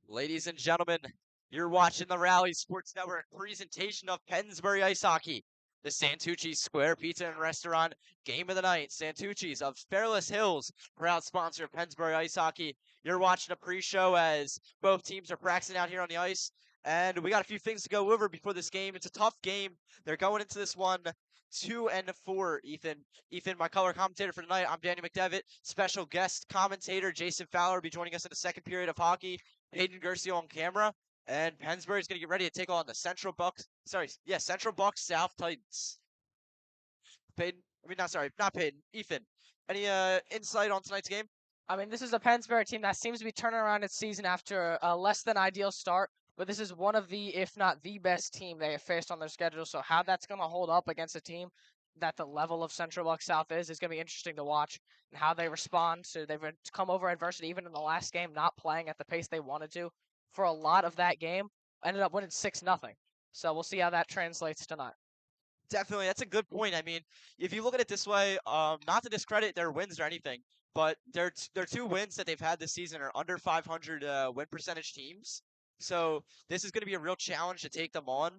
Ladies and gentlemen, you're watching the Rally Sports Network presentation of Pennsbury Ice Hockey. The Santucci's Square Pizza and Restaurant Game of the Night. Santucci's of Fairless Hills, proud sponsor of Pennsbury Ice Hockey. You're watching a pre-show as both teams are practicing out here on the ice. And we got a few things to go over before this game. It's a tough game. They're going into this one 2-4, Ethan. Ethan, my color commentator for tonight. I'm Danny McDevitt. Special guest commentator Jason Fowler will be joining us in the second period of hockey. Peyton Guercio on camera, and Pennsbury's going to get ready to take on the Central Bucks. Central Bucks South Titans. Peyton, not Peyton. Ethan, any insight on tonight's game? I mean, this is a Pennsbury team that seems to be turning around its season after a less than ideal start, but this is one of the, if not the best team they have faced on their schedule. So how that's going to hold up against a team that the level of Central Bucks South is going to be interesting to watch, and how they respond. So they've come over adversity even in the last game, not playing at the pace they wanted to. For a lot of that game, ended up winning 6-0. So we'll see how that translates tonight. Definitely, that's a good point. I mean, if you look at it this way, not to discredit their wins or anything, but their two wins that they've had this season are under 500 win percentage teams. So this is going to be a real challenge to take them on,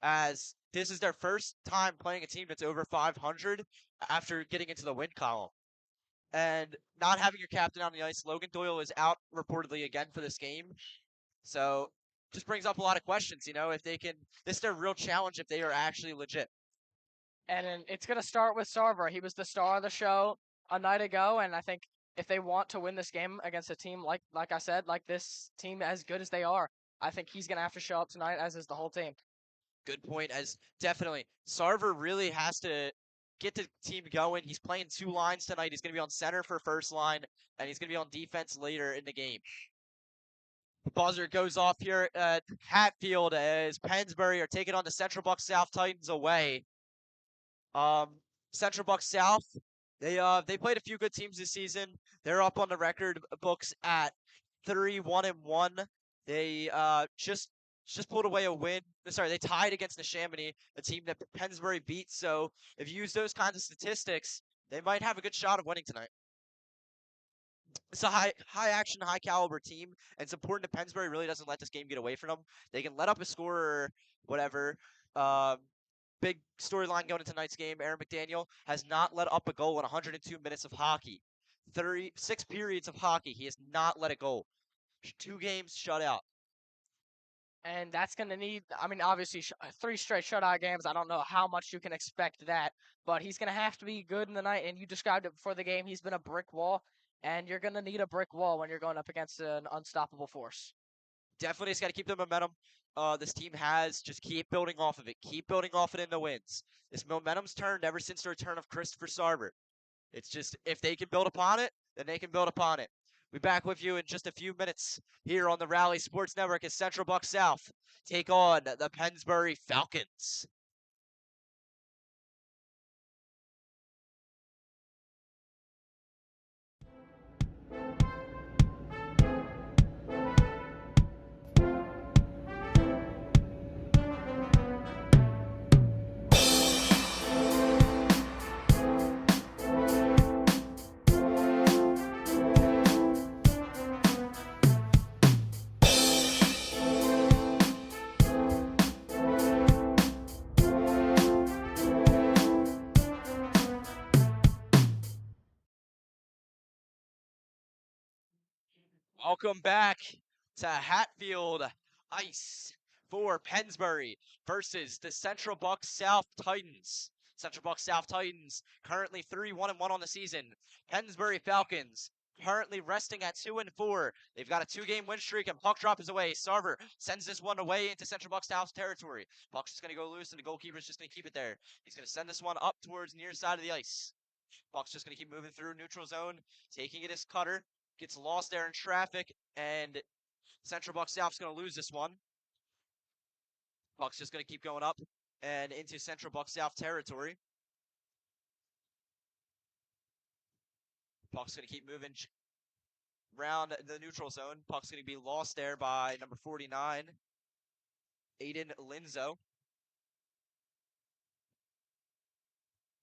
as this is their first time playing a team that's over 500 after getting into the win column. And not having your captain on the ice, Logan Doyle is out reportedly again for this game. So just brings up a lot of questions, if they can, this is their real challenge if they are actually legit. And it's going to start with Sarver. He was the star of the show a night ago, and I think if they want to win this game against a team like I said, like this team as good as they are, I think he's going to have to show up tonight, as is the whole team. Good point, as definitely Sarver really has to get the team going. He's playing two lines tonight. He's going to be on center for first line, and he's going to be on defense later in the game. The buzzer goes off here at Hatfield as Pennsbury are taking on the Central Bucks South Titans away. Central Bucks South, they played a few good teams this season. They're up on the record books at 3-1-1. They just pulled away a win. Sorry, they tied against the Chamonix, a team that Pennsbury beat. So if you use those kinds of statistics, they might have a good shot of winning tonight. It's a high action, high caliber team, and it's important that Pennsbury really doesn't let this game get away from them. They can let up a score or whatever. Big storyline going into tonight's game. Aaron McDaniel has not let up a goal in 102 minutes of hockey. 36 periods of hockey. He has not let a goal. 2 games shut out. And that's going to need, I mean, obviously 3 straight shutout games. I don't know how much you can expect that, but he's going to have to be good in the night. And you described it before the game. He's been a brick wall, and you're going to need a brick wall when you're going up against an unstoppable force. Definitely, it's got to keep the momentum. This team has, just keep building off of it. Keep building off it in the wins. This momentum's turned ever since the return of Christopher Sarver. It's just, if they can build upon it, then they can build upon it. We'll be back with you in just a few minutes here on the Rally Sports Network as Central Bucks South take on the Pennsbury Falcons. Welcome back to Hatfield Ice for Pennsbury versus the Central Bucks South Titans. Central Bucks South Titans currently 3-1-1 on the season. Pennsbury Falcons currently resting at 2-4. They've got a 2-game win streak, and puck drop is away. Sarver sends this one away into Central Bucks South territory. Puck's just going to go loose, and the goalkeeper's just going to keep it there. He's going to send this one up towards near side of the ice. Puck's just going to keep moving through neutral zone, taking it as cutter. Gets lost there in traffic, and Central Bucks South's going to lose this one. Puck's just going to keep going up and into Central Bucks South territory. Puck's going to keep moving around the neutral zone. Puck's going to be lost there by number 49, Aiden Linzo.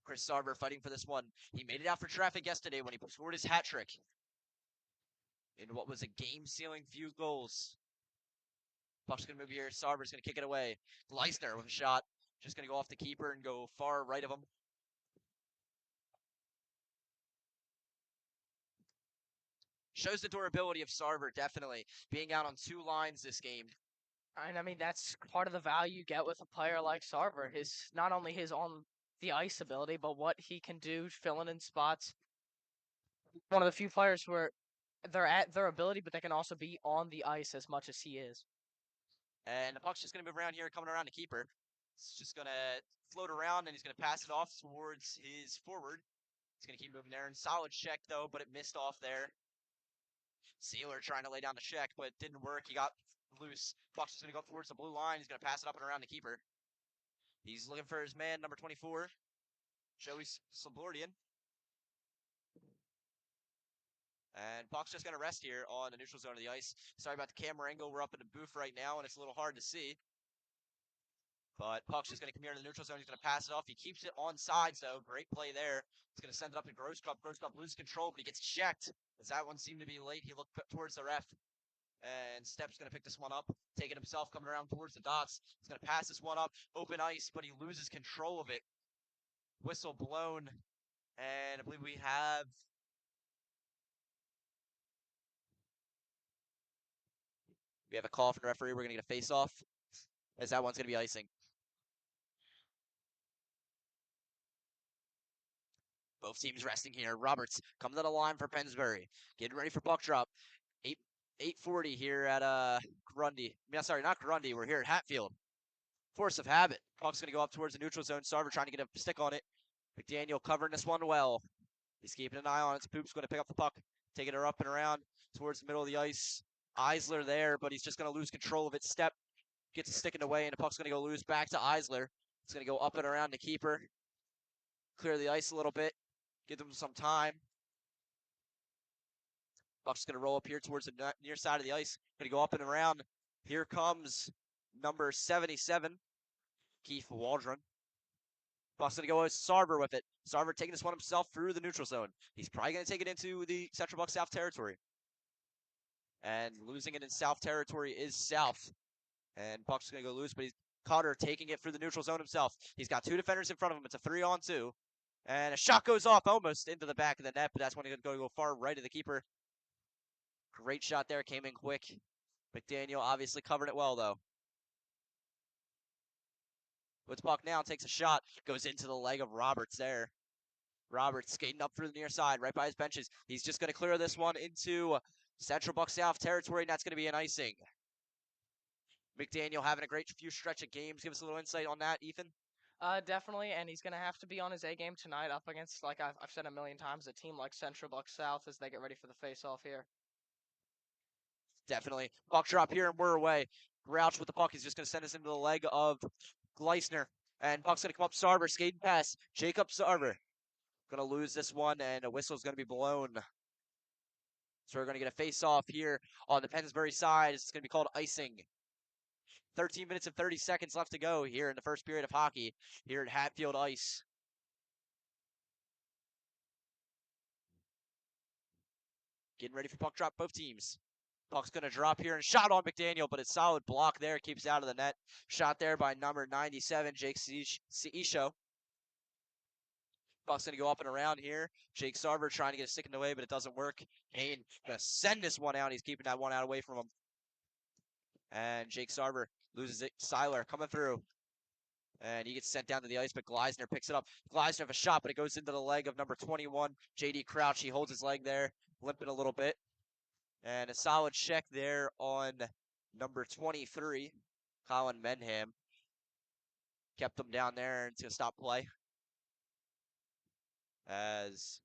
Chris Sarver fighting for this one. He made it out for traffic yesterday when he scored his hat trick in what was a game-sealing few goals Puck's going to move here. Sarver's going to kick it away. Gleisner with a shot. Just going to go off the keeper and go far right of him. Shows the durability of Sarver, definitely. Being out on 2 lines this game. And I mean, that's part of the value you get with a player like Sarver. Not only his on the ice ability, but what he can do filling in spots. One of the few players who they're at their ability, but they can also be on the ice as much as he is. And the puck's just going to move around here, coming around the keeper. It's just going to float around, and he's going to pass it off towards his forward. He's going to keep moving there. And solid check, though, but it missed off there. Sealer trying to lay down the check, but it didn't work. He got loose. Puck's just going to go up towards the blue line. He's going to pass it up and around the keeper. He's looking for his man, number 24, Joey Sublordian. And Puck's just going to rest here on the neutral zone of the ice. Sorry about the camera angle. We're up in the booth right now, and it's a little hard to see. But Puck's just going to come here to the neutral zone. He's going to pass it off. He keeps it on sides, though. Great play there. He's going to send it up to Grosscup. Grosscup loses control, but he gets checked. As that one seemed to be late, he looked towards the ref. And Stepp's going to pick this one up. Taking himself, coming around towards the dots. He's going to pass this one up. Open ice, but he loses control of it. Whistle blown. And I believe we have... a call from the referee. We're going to get a face-off. As that one's going to be icing. Both teams resting here. Roberts coming to the line for Pennsbury. Getting ready for puck drop. 8:40 here at Grundy. Yeah, sorry, not Grundy. We're here at Hatfield. Force of habit. Puck's going to go up towards the neutral zone. Sarver trying to get a stick on it. McDaniel covering this one well. He's keeping an eye on it. Poop's going to pick up the puck. Taking her up and around towards the middle of the ice. Eisler there, but he's just going to lose control of it. Step gets a stick in the way, and the puck's going to go loose back to Eisler. It's going to go up and around the keeper. Clear the ice a little bit. Give them some time. Puck's going to roll up here towards the near side of the ice. Going to go up and around. Here comes number 77, Keith Waldron. Puck's going to go with Sarver with it. Sarver taking this one himself through the neutral zone. He's probably going to take it into the Central Buck South territory. And losing it in South territory is South. And Puck's going to go loose, but he's Cotter taking it through the neutral zone himself. He's got 2 defenders in front of him. It's a 3-on-2. And a shot goes off almost into the back of the net, but that's when he's going to go far right of the keeper. Great shot there. Came in quick. McDaniel obviously covered it well, though. Puts puck now, takes a shot. Goes into the leg of Roberts there. Roberts skating up through the near side, right by his benches. He's just going to clear this one into Central Buck South territory, and that's going to be an icing. McDaniel having a great few stretch of games. Give us a little insight on that, Ethan. Definitely, and he's going to have to be on his A game tonight up against, like I've said a million times, a team like Central Buck South as they get ready for the face-off here. Definitely. Puck drop here, and we're away. Grouch with the puck. He's just going to send us into the leg of Gleisner. And puck's going to come up. Sarver skating past Jacob Sarver. Going to lose this one, and a whistle's going to be blown. So we're going to get a face-off here on the Pennsbury side. It's going to be called icing. 13 minutes and 30 seconds left to go here in the first period of hockey here at Hatfield Ice. Getting ready for puck drop, both teams. Puck's going to drop here and shot on McDaniel, but a solid block there. Keeps out of the net. Shot there by number 97, Jake Seisho. Puck's going to go up and around here. Jake Sarver trying to get a stick in the way, but it doesn't work. Payne going to send this one out. He's keeping that one out away from him. And Jake Sarver loses it. Seiler coming through. And he gets sent down to the ice, but Gleisner picks it up. Gleisner have a shot, but it goes into the leg of number 21, J.D. Crouch. He holds his leg there, limping a little bit. And a solid check there on number 23, Colin Menham. Kept him down there, and it's going to stop play. As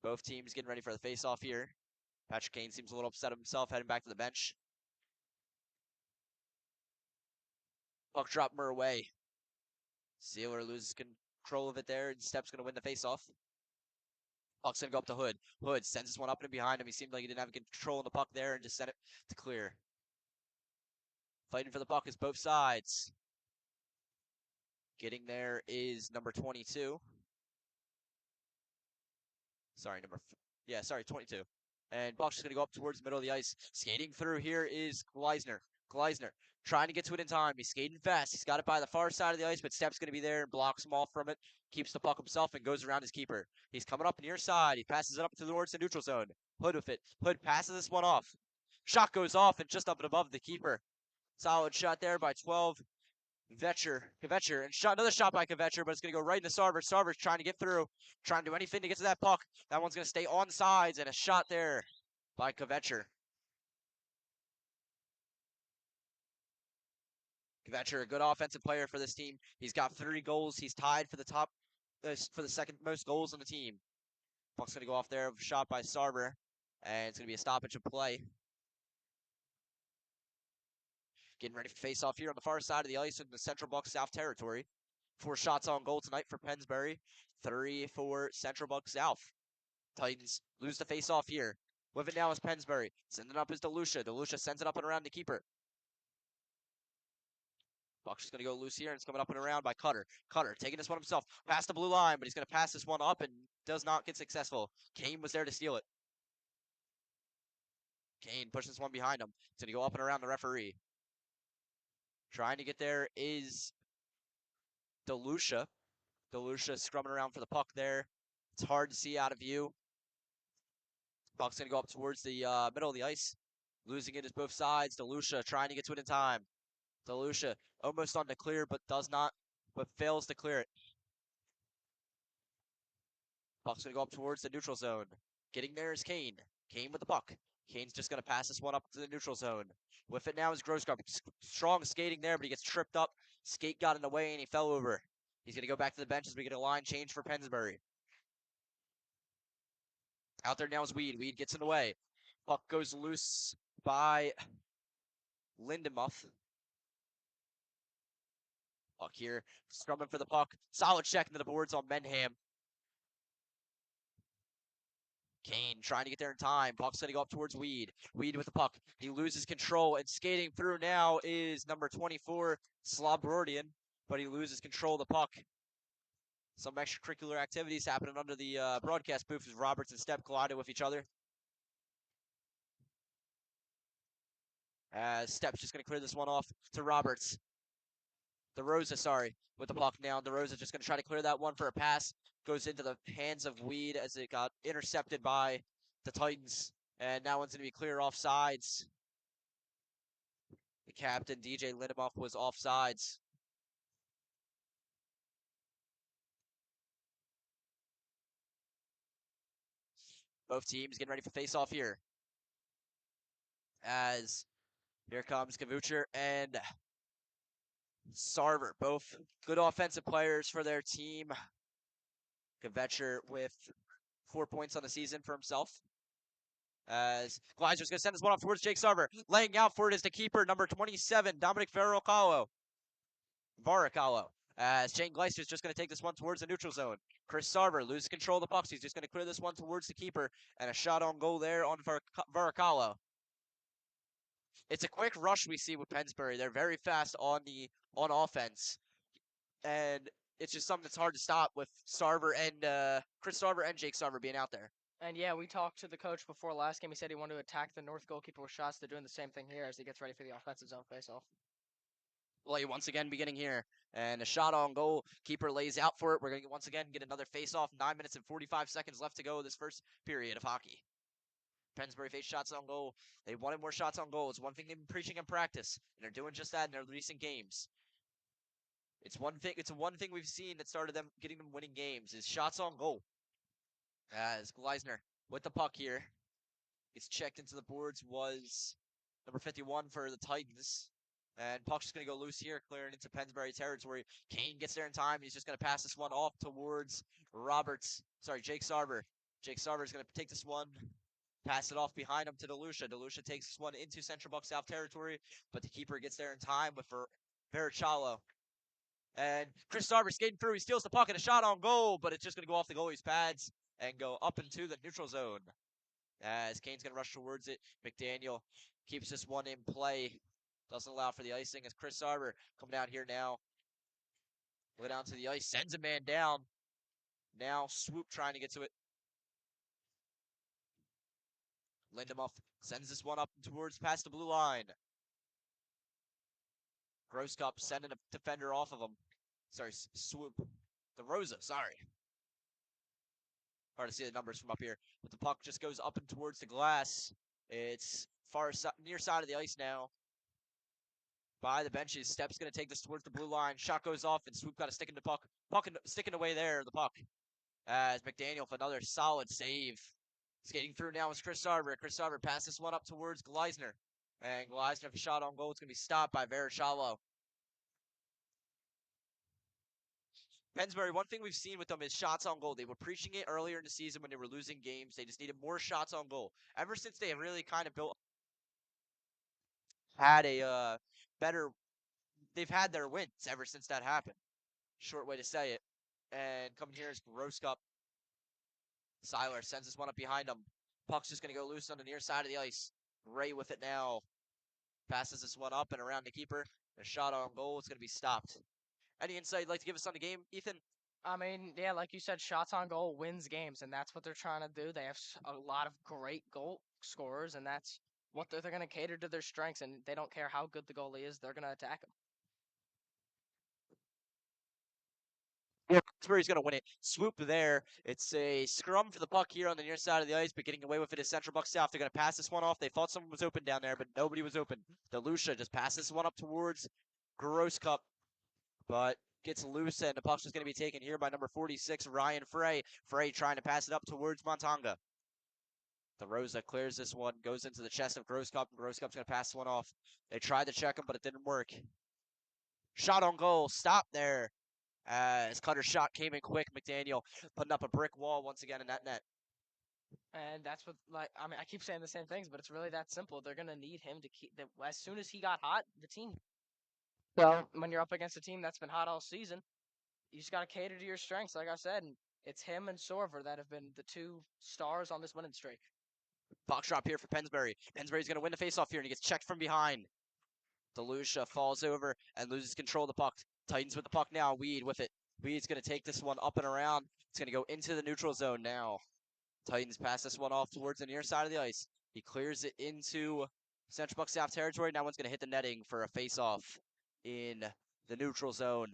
both teams getting ready for the face-off here. Patrick Kane seems a little upset himself, heading back to the bench. Puck drop Murr away. Sealer loses control of it there, and Stepp's going to win the face-off. Puck's going to go up to Hood. Hood sends this one up and behind him. He seemed like he didn't have control of the puck there and just sent it to clear. Fighting for the puck is both sides. Getting there is number 22. Sorry, 22. And puck's just going to go up towards the middle of the ice. Skating through here is Gleisner. Gleisner trying to get to it in time. He's skating fast. He's got it by the far side of the ice, but Stepp's going to be there and blocks him off from it. Keeps the puck himself and goes around his keeper. He's coming up near side. He passes it up towards the neutral zone. Hood with it. Hood passes this one off. Shot goes off and just up and above the keeper. Solid shot there by 12. Kvetcher, and another shot by Kvetcher, but it's going to go right into Sarver. Sarver's trying to get through, trying to do anything to get to that puck. That one's going to stay on sides, and a shot there by Kvetcher. Kvetcher, a good offensive player for this team. He's got 30 goals. He's tied for the second most goals on the team. Puck's going to go off there, shot by Sarver, and it's going to be a stoppage of play. Getting ready for face-off here on the far side of the ice in the Central Bucks South territory. 4 shots on goal tonight for Pennsbury. 3 for Central Bucks South. Titans lose the face-off here. With it now is Pennsbury. Sending up is DeLucia. DeLucia sends it up and around the keeper. Buck's just going to go loose here, and it's coming up and around by Cutter. Cutter taking this one himself. Past the blue line, but he's going to pass this one up and does not get successful. Kane was there to steal it. Kane pushes this one behind him. It's going to go up and around the referee. Trying to get there is DeLucia. DeLucia scrumming around for the puck there. It's hard to see out of view. Puck's going to go up towards the middle of the ice. Losing it is both sides. DeLucia trying to get to it in time. DeLucia almost on the clear, but fails to clear it. Puck's going to go up towards the neutral zone. Getting there is Kane. Kane with the puck. Kane's just going to pass this one up to the neutral zone. With it now is Grossgard. Strong skating there, but he gets tripped up. Skate got in the way, and he fell over. He's going to go back to the bench as we get a line change for Pennsbury. Out there now is Weed. Weed gets in the way. Puck goes loose by Lindemuth. Puck here. Scrumming for the puck. Solid check into the boards on Menham. Kane trying to get there in time. Puck's going to go up towards Weed. Weed with the puck. He loses control, and skating through now is number 24, Slobrodian, but he loses control of the puck. Some extracurricular activities happening under the broadcast booth as Roberts and Stepp collided with each other. Stepp's just going to clear this one off to Roberts. DeRosa, with the puck now. DeRosa just going to try to clear that one for a pass. Goes into the hands of Weed as it got intercepted by the Titans. And that one's going to be clear off sides. The captain, DJ Lindemuth, was off sides. Both teams getting ready for face-off here. As here comes Kavucher and Sarver, both good offensive players for their team. Kvetcher with 4 points on the season for himself. As Gleiser's going to send this one off towards Jake Sarver. Laying out for it is the keeper, number 27, Dominic Varacalo. As Shane Gleiser's just going to take this one towards the neutral zone. Chris Sarver loses control of the puck. He's just going to clear this one towards the keeper. And a shot on goal there on Varacalo. It's a quick rush we see with Pennsbury. They're very fast on offense. And it's just something that's hard to stop with Sarver and Chris Sarver and Jake Sarver being out there. And yeah, we talked to the coach before last game. He said he wanted to attack the North goalkeeper with shots. They're doing the same thing here as he gets ready for the offensive zone faceoff. Play once again beginning here. And a shot on goal. Keeper lays out for it. We're going to once again get another face-off. 9 minutes and 45 seconds left to go this first period of hockey. Pennsbury faced shots on goal. They wanted more shots on goal. It's one thing they've been preaching in practice. And they're doing just that in their recent games. It's one thing we've seen that started them getting them winning games is shots on goal. As Gleisner with the puck here. Gets checked into the boards was number 51 for the Titans. And puck's just going to go loose here, clearing into Pennsbury territory. Kane gets there in time. He's just going to pass this one off towards Jake Sarver. Jake Sarver is going to take this one, pass it off behind him to DeLucia. DeLucia takes this one into Central Bucks South territory, but the keeper gets there in time with Varacalo. And Chris Sarver skating through. He steals the puck and a shot on goal, but it's just going to go off the goalie's pads and go up into the neutral zone. As Kane's going to rush towards it. McDaniel keeps this one in play. Doesn't allow for the icing as Chris Sarver coming down here now. Go down to the ice. Sends a man down. Now Swoop trying to get to it. Lindemuth sends this one up towards past the blue line. Gross Cup sending a defender off of him. Sorry, swoop. DeRosa, sorry. Hard to see the numbers from up here. But the puck just goes up and towards the glass. It's near side of the ice now. By the benches. Step's going to take this towards the blue line. Shot goes off, and Swoop got to stick in the puck. Sticking away there, the puck. As McDaniel for another solid save. Skating through now is Chris Sarver. Chris Sarver passes this one up towards Gleisner. And Gleisner, if a shot on goal, it's going to be stopped by Vereshalo. Pennsbury, one thing we've seen with them is shots on goal. They were preaching it earlier in the season when they were losing games. They just needed more shots on goal. Ever since they really kind of had a better, they've had their wins ever since that happened. Short way to say it. And coming here is Gross Cup. Seiler sends this one up behind him. Puck's just going to go loose on the near side of the ice. Ray with it now. Passes this one up and around the keeper. A shot on goal. It's going to be stopped. Any insight you'd like to give us on the game, Ethan? I mean, yeah, like you said, shots on goal wins games, and that's what they're trying to do. They have a lot of great goal scorers, and that's what they're going to cater to their strengths, and they don't care how good the goalie is. They're going to attack him. Yeah, Pennsbury's going to win it. Swoop there. It's a scrum for the puck here on the near side of the ice, but getting away with it is Central Buck South. They're going to pass this one off. They thought someone was open down there, but nobody was open. DeLucia just passes this one up towards Gross Cup, but gets loose, and the puck's just going to be taken here by number 46, Ryan Frey. Frey trying to pass it up towards Montanga. DeRosa clears this one, goes into the chest of Gross Cup, and Gross Cup's going to pass this one off. They tried to check him, but it didn't work. Shot on goal. Stop there. As Cutter's shot came in quick, McDaniel putting up a brick wall once again in that net. And that's what, I mean, I keep saying the same things, but it's really that simple. They're going to need him to keep, as soon as he got hot, the team. So when you're up against a team that's been hot all season, you just got to cater to your strengths, like I said. And it's him and Sorver that have been the two stars on this winning streak. Box drop here for Pennsbury. Pennsbury's going to win the faceoff here, and he gets checked from behind. DeLucia falls over and loses control of the puck. Titans with the puck now. Weed with it. Weed's going to take this one up and around. It's going to go into the neutral zone now. Titans pass this one off towards the near side of the ice. He clears it into Central Buck South territory. Now one's going to hit the netting for a faceoff in the neutral zone.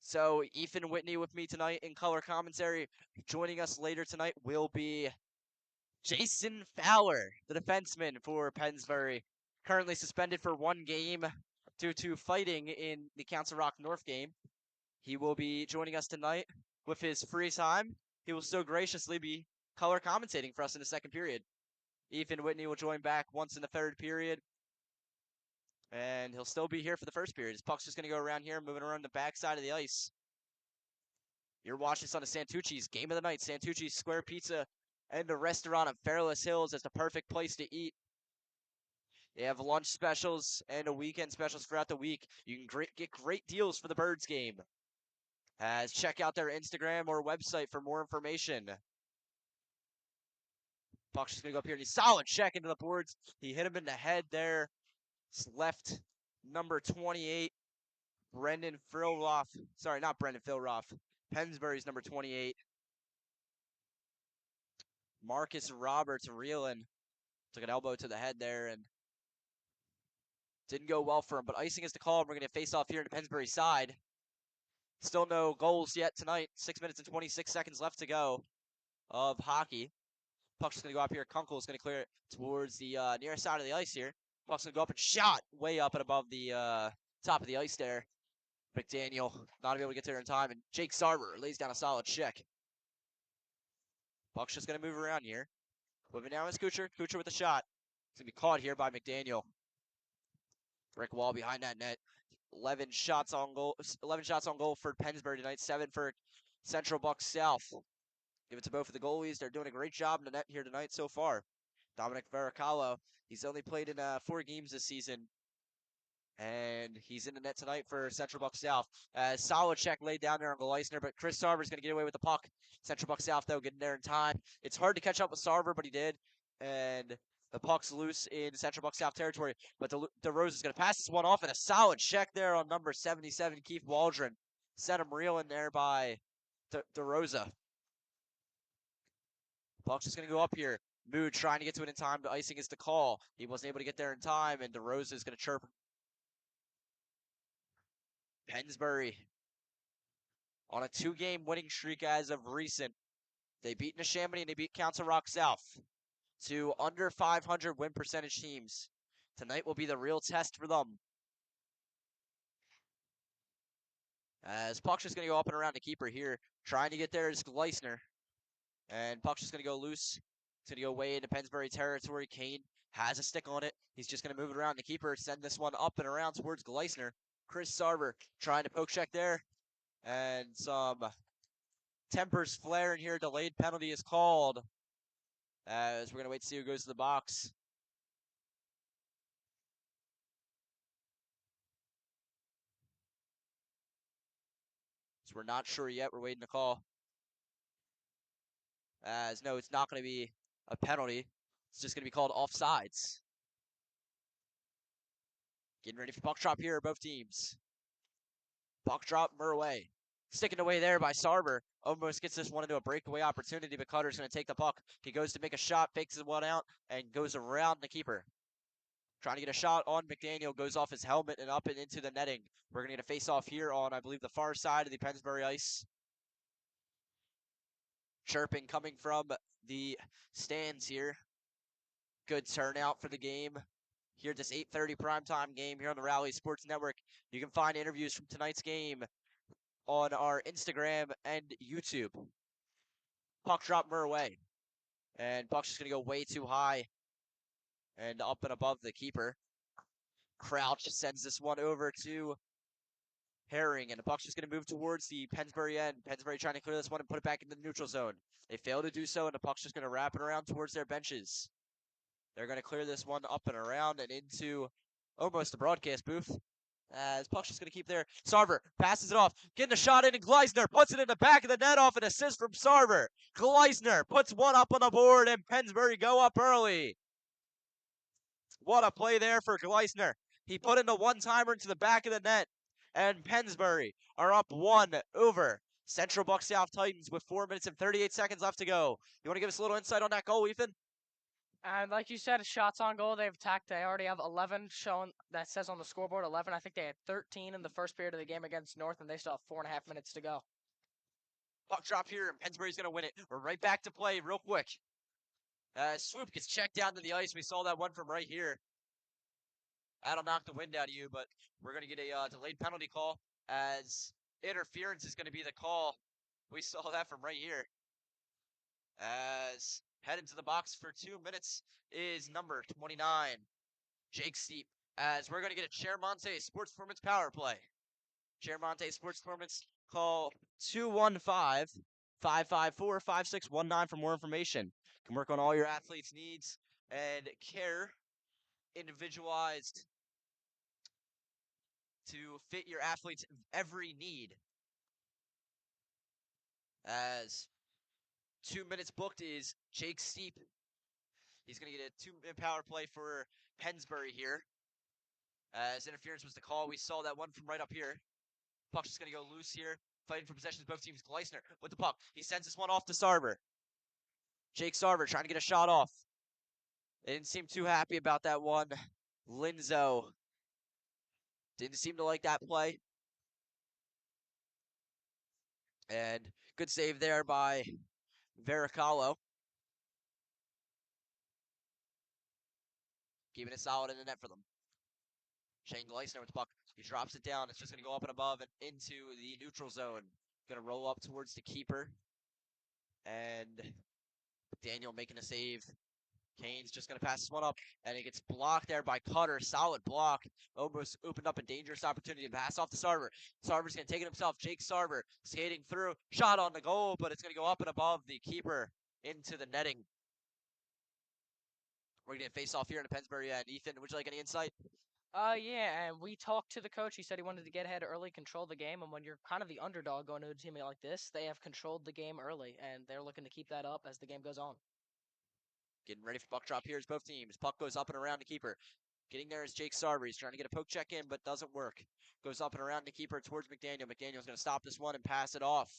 So Ethan Whitney with me tonight in color commentary. Joining us later tonight will be Jason Fowler, the defenseman for Pennsbury, currently suspended for 1 game due to fighting in the Council Rock North game. He will be joining us tonight with his free time. He will still graciously be color commentating for us in the second period. Ethan Whitney will join back once in the third period. And he'll still be here for the first period. His puck's just going to go around here, moving around the backside of the ice. You're watching this on the Santucci's Game of the Night. Santucci's Square Pizza and a restaurant on Fairless Hills is the perfect place to eat. They have lunch specials and a weekend specials throughout the week. You can get great deals for the Birds game. Check out their Instagram or website for more information. Puck's just going to go up here, and he's solid check into the boards. He hit him in the head there. It's left number 28, Brendan Philroth. Sorry, not Brendan Philroth. Pennsbury's number 28. Marcus Roberts reeling. Took an elbow to the head there and didn't go well for him. But icing is the call. We're going to face off here in the Pennsbury side. Still no goals yet tonight. 6 minutes and 26 seconds left to go of hockey. Puck's just going to go up here. Kunkel's going to clear it towards the near side of the ice here. Puck's going to go up and shot way up and above the top of the ice there. McDaniel not able to get there in time. And Jake Sarver lays down a solid check. Puck's just going to move around here. Moving now is Kucher. Kucher with a shot. It's going to be caught here by McDaniel. Brick wall behind that net. 11 shots on goal. 11 shots on goal for Pennsbury tonight. 7 for Central Buck South. Give it to both of the goalies. They're doing a great job in the net here tonight so far. Dominic Veracalo, he's only played in 4 games this season. And he's in the net tonight for Central Buck South. Solid check laid down there on Gleisner, but Chris Sarver's going to get away with the puck. Central Buck South, though, getting there in time. It's hard to catch up with Sarver, but he did. And the puck's loose in Central Buck South territory. But DeRosa's going to pass this one off, and a solid check there on number 77, Keith Waldron. Sent him reeling there by DeRosa. Puck's just going to go up here. Mood trying to get to it in time, but icing is the call. He wasn't able to get there in time, and DeRosa is going to chirp. Pennsbury on a 2-game winning streak as of recent. They beat Neshaminy and they beat Council Rock South. 2 under 500 win percentage teams. Tonight will be the real test for them. As puck's just going to go up and around the keeper here. Trying to get there is Gleisner. And puck's just going to go loose. It's going to go way into Pennsbury territory. Kane has a stick on it. He's just going to move it around the keeper. Send this one up and around towards Gleisner. Chris Sarver trying to poke check there. And some tempers flaring here. Delayed penalty is called. As we're going to wait to see who goes to the box. So we're not sure yet. We're waiting to call. As no, it's not going to be a penalty. It's just going to be called offsides. Getting ready for puck drop here, both teams. Puck drop, Murray. Sticking away there by Sarver. Almost gets this one into a breakaway opportunity, but Cutter's going to take the puck. He goes to make a shot, fakes the one out, and goes around the keeper. Trying to get a shot on McDaniel, goes off his helmet and up and into the netting. We're going to get a face-off here on, I believe, the far side of the Pennsbury ice. Chirping coming from the stands here. Good turnout for the game. Here at this 8:30 primetime game here on the Rally Sports Network. You can find interviews from tonight's game on our Instagram and YouTube. Puck drop Murray. And puck's just going to go way too high and up and above the keeper. Crouch sends this one over to Herring, and the puck's just going to move towards the Pennsbury end. Pennsbury trying to clear this one and put it back in the neutral zone. They fail to do so, and the puck's just going to wrap it around towards their benches. They're going to clear this one up and around and into almost the broadcast booth. As puck's just going to keep there. Sarver passes it off, getting a shot in, and Gleisner puts it in the back of the net off an assist from Sarver. Gleisner puts one up on the board, and Pennsbury go up early. What a play there for Gleisner. He put in a one-timer into the back of the net, and Pennsbury are up 1 over Central Buck South Titans with 4 minutes and 38 seconds left to go. You want to give us a little insight on that goal, Ethan? And like you said, shots on goal, they've attacked. They already have 11 shown. That says on the scoreboard 11. I think they had 13 in the first period of the game against North, and they still have 4.5 minutes to go. Puck drop here, and Pennsbury's going to win it. We're right back to play real quick. Swoop gets checked down to the ice. We saw that one from right here. That'll knock the wind out of you, but we're going to get a delayed penalty call as interference is going to be the call. We saw that from right here. As headed to the box for 2 minutes is number 29, Jake Steep. As we're going to get a Chairmonte Sports Performance power play. Chairmonte Sports Performance, call 215-554-5619 for more information. Can work on all your athletes' needs and care, individualized to fit your athlete's every need. As 2 minutes booked is Jake Steep. He's going to get a 2-minute power play for Pennsbury here. As interference was the call. We saw that one from right up here. Puck's just going to go loose here. Fighting for possession both teams. Gleisner with the puck. He sends this one off to Sarver. Jake Sarver trying to get a shot off. They didn't seem too happy about that one. Linzo didn't seem to like that play. And good save there by Veracalo. Keeping it solid in the net for them. Shane Gleisner with the puck. He drops it down. It's just going to go up and above and into the neutral zone. Going to roll up towards the keeper. And Daniel making a save. Kane's just going to pass this one up. And it gets blocked there by Cutter. Solid block. Almost opened up a dangerous opportunity to pass off to Sarver. Sarver's going to take it himself. Jake Sarver skating through. Shot on the goal, but it's going to go up and above the keeper into the netting. We're going to face off here in the Pennsbury end. Ethan, would you like any insight? Yeah, and we talked to the coach. He said he wanted to get ahead early, control the game, and when you're kind of the underdog going to a team like this, they have controlled the game early, and they're looking to keep that up as the game goes on. Getting ready for puck drop here is both teams. Puck goes up and around the keeper. Getting there is Jake Sarver. He's trying to get a poke check in, but doesn't work. Goes up and around the keeper towards McDaniel. McDaniel's going to stop this one and pass it off.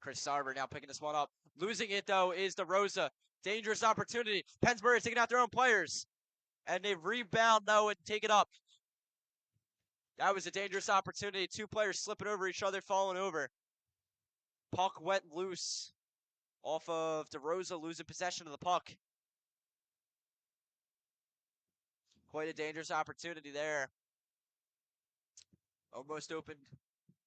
Chris Sarver now picking this one up. Losing it, though, is DeRosa. Dangerous opportunity. Pennsbury taking out their own players. And they rebound, though, and take it up. That was a dangerous opportunity. Two players slipping over each other, falling over. Puck went loose off of DeRosa losing possession of the puck. Quite a dangerous opportunity there. Almost opened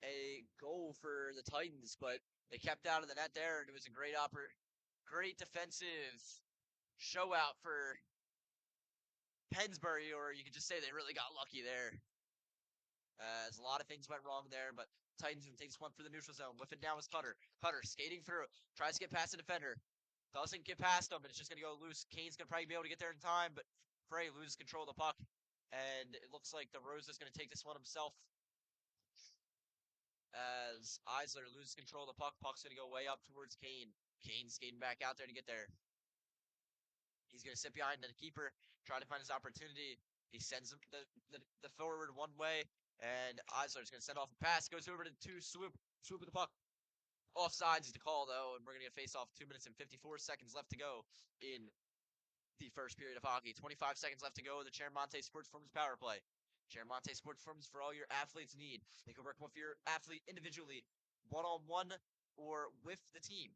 a goal for the Titans, but they kept out of the net there, and it was a great defensive show out for Pennsbury, or you could just say they really got lucky there. As a lot of things went wrong there, but Titans would take this one for the neutral zone. Whiffing down was Cutter. Cutter skating through, tries to get past the defender. Doesn't get past him, and it's just going to go loose. Kane's going to probably be able to get there in time, but Frey loses control of the puck, and it looks like DeRosa's going to take this one himself. As Eisler loses control of the puck, puck's going to go way up towards Kane. Kane skating back out there to get there. He's going to sit behind the keeper, try to find his opportunity. He sends the forward one way, and Eisler's going to send off a pass. Goes over to two, swoop with the puck. Offsides is the call, though, and we're going to get face off. 2 minutes and 54 seconds left to go in the first period of hockey. 25 seconds left to go in the Chermonte Sports Performance Power Play. Chermonte Sports Performance for all your athletes need. They can work with your athlete individually, one-on-one, or with the team.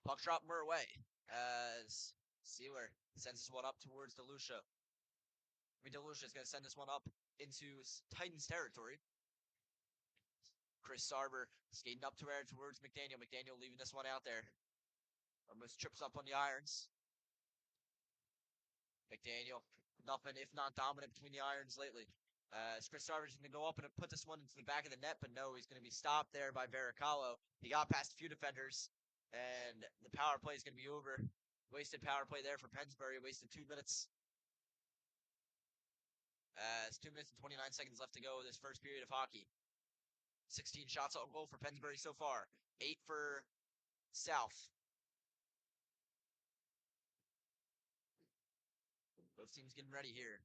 Puck drop away as Sealer sends this one up towards DeLucia. DeLucia is going to send this one up into Titans territory. Chris Sarver skating up towards McDaniel. McDaniel leaving this one out there. Almost trips up on the irons. McDaniel, nothing if not dominant between the irons lately. Chris Sarver's going to go up and put this one into the back of the net, but no, he's going to be stopped there by Veracalo. He got past a few defenders, and the power play is going to be over. Wasted power play there for Pennsbury. Wasted 2 minutes. It's 2 minutes and 29 seconds left to go this first period of hockey. 16 shots on goal for Pennsbury so far. 8 for South. Both teams getting ready here.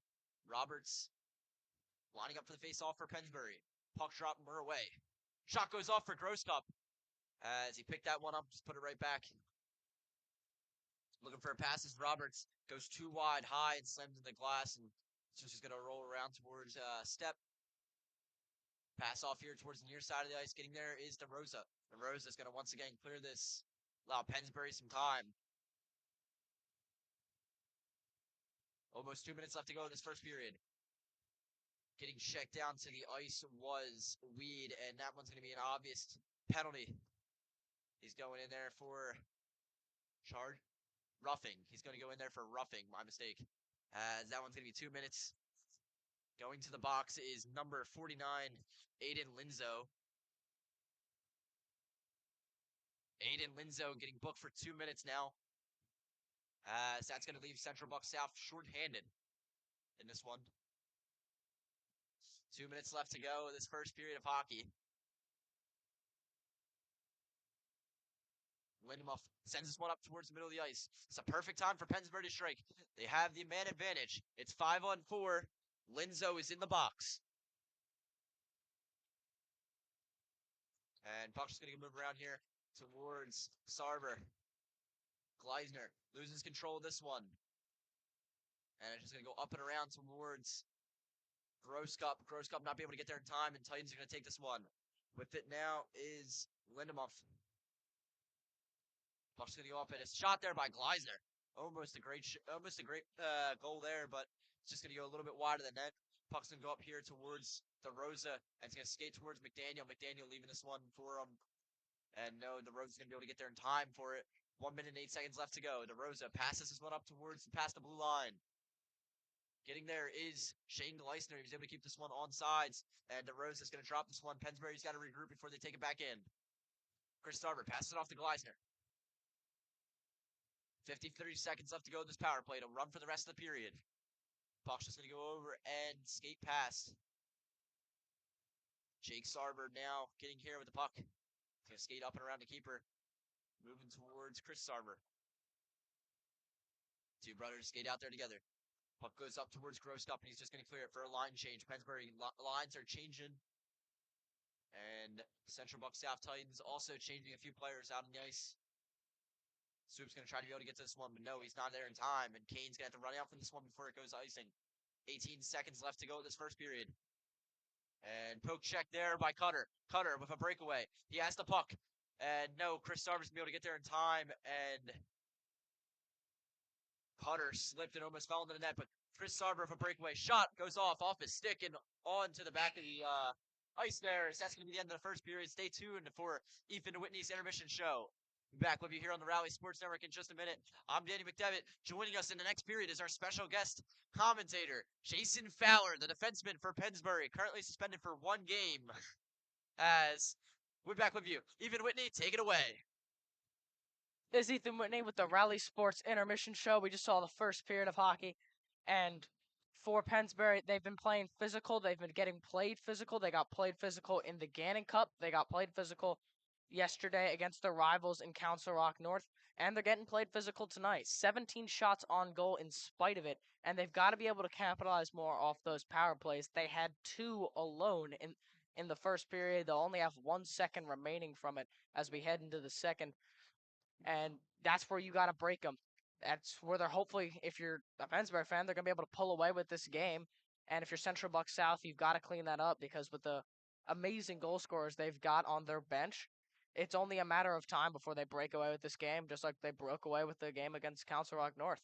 Roberts lining up for the face-off for Pennsbury. Puck drop away. Shot goes off for Grosskopf. As he picked that one up, just put it right back. Looking for a pass as Roberts goes too wide, high, and slams into the glass, and it's just going to roll around towards Step. Pass off here towards the near side of the ice. Getting there is DeRosa. DeRosa is going to once again clear this. Allow Pennsbury some time. Almost 2 minutes left to go in this first period. Getting checked down to the ice was Weed, and that one's going to be an obvious penalty. He's going in there for roughing. He's going to go in there for roughing. My mistake. As that one's going to be 2 minutes. Going to the box is number 49, Aiden Linzo. Aiden Linzo getting booked for 2 minutes now. As that's going to leave Central Buck South shorthanded in this one. 2 minutes left to go in this first period of hockey. Lindemuth sends this one up towards the middle of the ice. It's a perfect time for Pennsbury to strike. They have the man advantage. It's 5-on-4. Linzo is in the box. And puck's going to move around here towards Sarver. Gleisner loses control of this one. And it's just going to go up and around towards Grosskopf. Grosskopf not be able to get there in time, and Titans are going to take this one. With it now is Lindemuth. Puck's going to go up, and it's shot there by Gleisner. Almost a great goal there, but it's just going to go a little bit wide of the net. Puck's going to go up here towards DeRosa, and it's going to skate towards McDaniel. McDaniel leaving this one for him. And no, DeRosa's going to be able to get there in time for it. 1 minute and 8 seconds left to go. DeRosa passes this one up past the blue line. Getting there is Shane Gleisner. He was able to keep this one on sides, and DeRosa's going to drop this one. Pennsbury's got to regroup before they take it back in. Chris Sarver passes it off to Gleisner. 53 seconds left to go in this power play to run for the rest of the period. Puck's just going to go over and skate past. Jake Sarver now getting here with the puck. He's going to skate up and around the keeper. Moving towards Chris Sarver. Two brothers skate out there together. Puck goes up towards Grosskopf, and he's just going to clear it for a line change. Pennsbury lines are changing. And Central Buck South Titans also changing a few players out on the ice. Swoop's going to try to be able to get to this one, but no, he's not there in time. And Kane's going to have to run out from this one before it goes icing. 18 seconds left to go in this first period. And poke check there by Cutter. Cutter with a breakaway. He has the puck. And no, Chris Sarver's going to be able to get there in time. And Cutter slipped and almost fell into the net, but Chris Sarver with a breakaway shot goes off his stick and onto the back of the ice there. So that's going to be the end of the first period. Stay tuned for Ethan Whitney's intermission show. Be back with you here on the Rally Sports Network in just a minute. I'm Danny McDevitt. Joining us in the next period is our special guest commentator, Jason Fowler, the defenseman for Pennsbury, currently suspended for 1 game. As we're back with you. Ethan Whitney, take it away. This is Ethan Whitney with the Rally Sports Intermission Show. We just saw the first period of hockey, and for Pennsbury, they've been playing physical. They've been getting played physical. They got played physical in the Gannon Cup. They got played physical yesterday against their rivals in Council Rock North, and they're getting played physical tonight. 17 shots on goal in spite of it, and they've got to be able to capitalize more off those power plays. They had 2 alone in the first period. They'll only have 1 second remaining from it as we head into the second. And that's where you got to break them. That's where they're hopefully, if you're a Pennsbury fan, they're going to be able to pull away with this game. And if you're Central Buck South, you've got to clean that up because with the amazing goal scorers they've got on their bench, it's only a matter of time before they break away with this game, just like they broke away with the game against Council Rock North.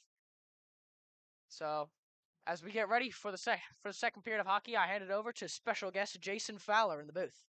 So, as we get ready for the second period of hockey, I hand it over to special guest Jason Fowler in the booth.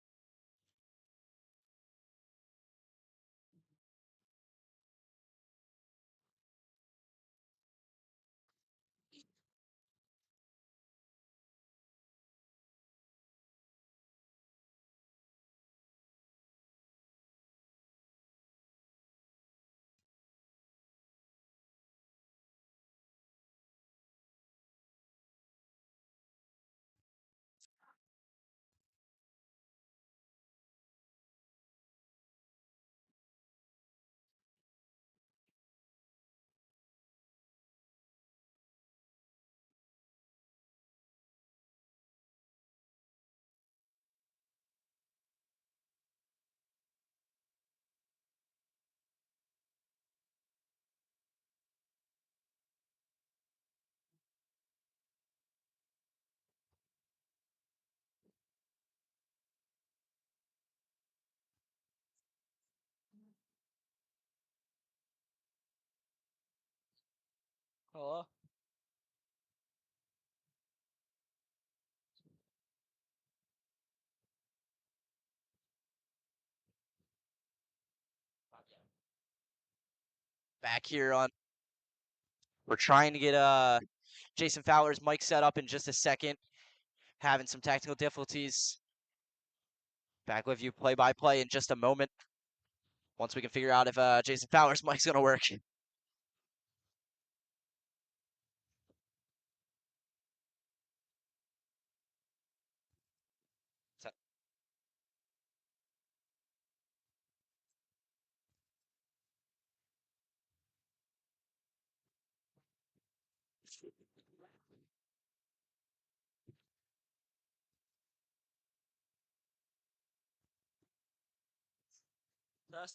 Hello. Back here on. We're trying to get Jason Fowler's mic set up in just a second. Having some technical difficulties. Back with you play-by-play in just a moment. Once we can figure out if Jason Fowler's mic's going to work.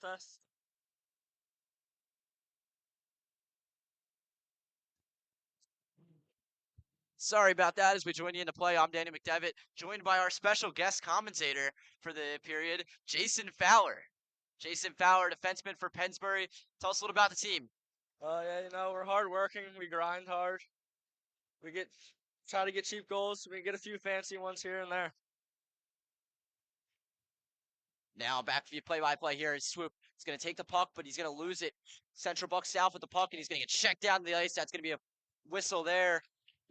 Test. Sorry about that. As we join you into play, I'm Danny McDevitt, joined by our special guest commentator for the period, Jason Fowler. Jason Fowler, defenseman for Pennsbury. Tell us a little about the team. Yeah, we're hardworking. We grind hard. We try to get cheap goals. We get a few fancy ones here and there. Now back for you play-by-play here is Swoop. He's going to take the puck, but he's going to lose it. Central Buck South with the puck, and he's going to get checked down to the ice. That's going to be a whistle there.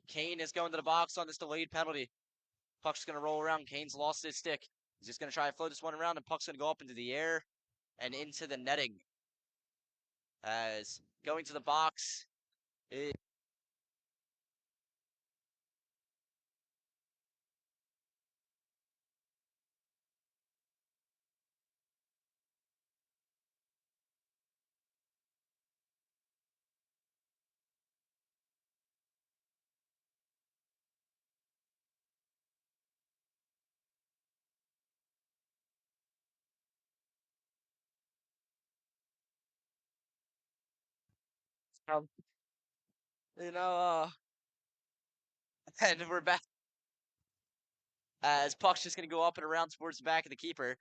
Kane is going to the box on this delayed penalty. Puck's going to roll around. Kane's lost his stick. He's just going to try to float this one around, and puck's going to go up into the air and into the netting. As going to the box is Um, you know, And we're back. As puck's just gonna go up and around towards the back of the keeper.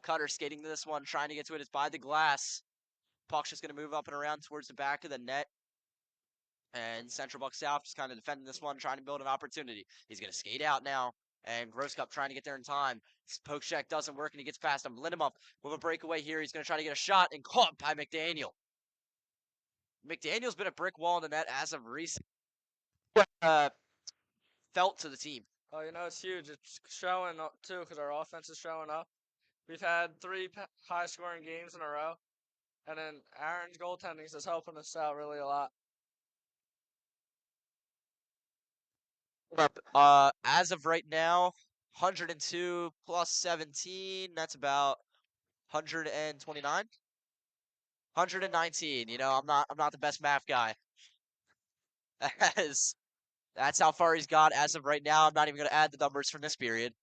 Cutter skating to this one, trying to get to it. It's by the glass. Puck's just gonna move up and around towards the back of the net. And Central Buck South just kind of defending this one, trying to build an opportunity. He's gonna skate out now. And Grosscup trying to get there in time. His poke check doesn't work, and he gets past him. Lindemuth with a breakaway here. He's gonna try to get a shot, and caught by McDaniel. McDaniel's been a brick wall in the net as of recent. Felt to the team. oh, it's huge. It's showing up too because our offense is showing up. We've had 3 high-scoring games in a row, and then Aaron's goaltending is helping us out really a lot. As of right now, 102 plus 17. That's about 129. 119. I'm not the best math guy. As that's how far he's got as of right now. I'm not even going to add the numbers from this period.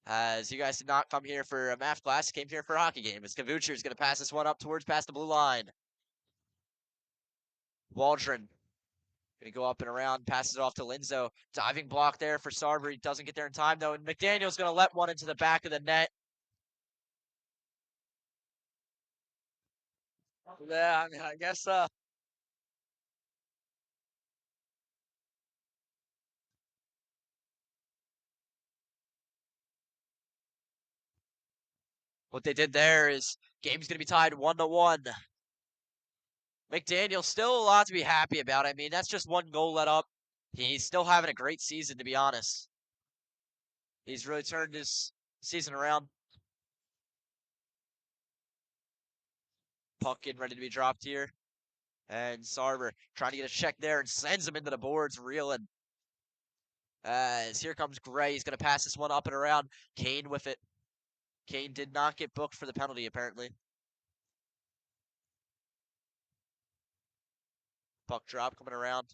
As you guys did not come here for a math class, you came here for a hockey game. As Kavucher is going to pass this one up towards past the blue line. Waldron going to go up and around, passes it off to Linzo. Diving block there for Sarver. He doesn't get there in time, though. And McDaniel's going to let one into the back of the net. Yeah, I mean, I guess What they did there is game's going to be tied 1-1. McDaniel still a lot to be happy about. I mean, that's just one goal let up. He's still having a great season, to be honest. He's really turned his season around. Puck getting ready to be dropped here. And Sarver trying to get a check there and sends him into the boards, reeling. As here comes Gray. He's going to pass this one up and around. Kane with it. Kane did not get booked for the penalty, apparently. Puck drop coming around.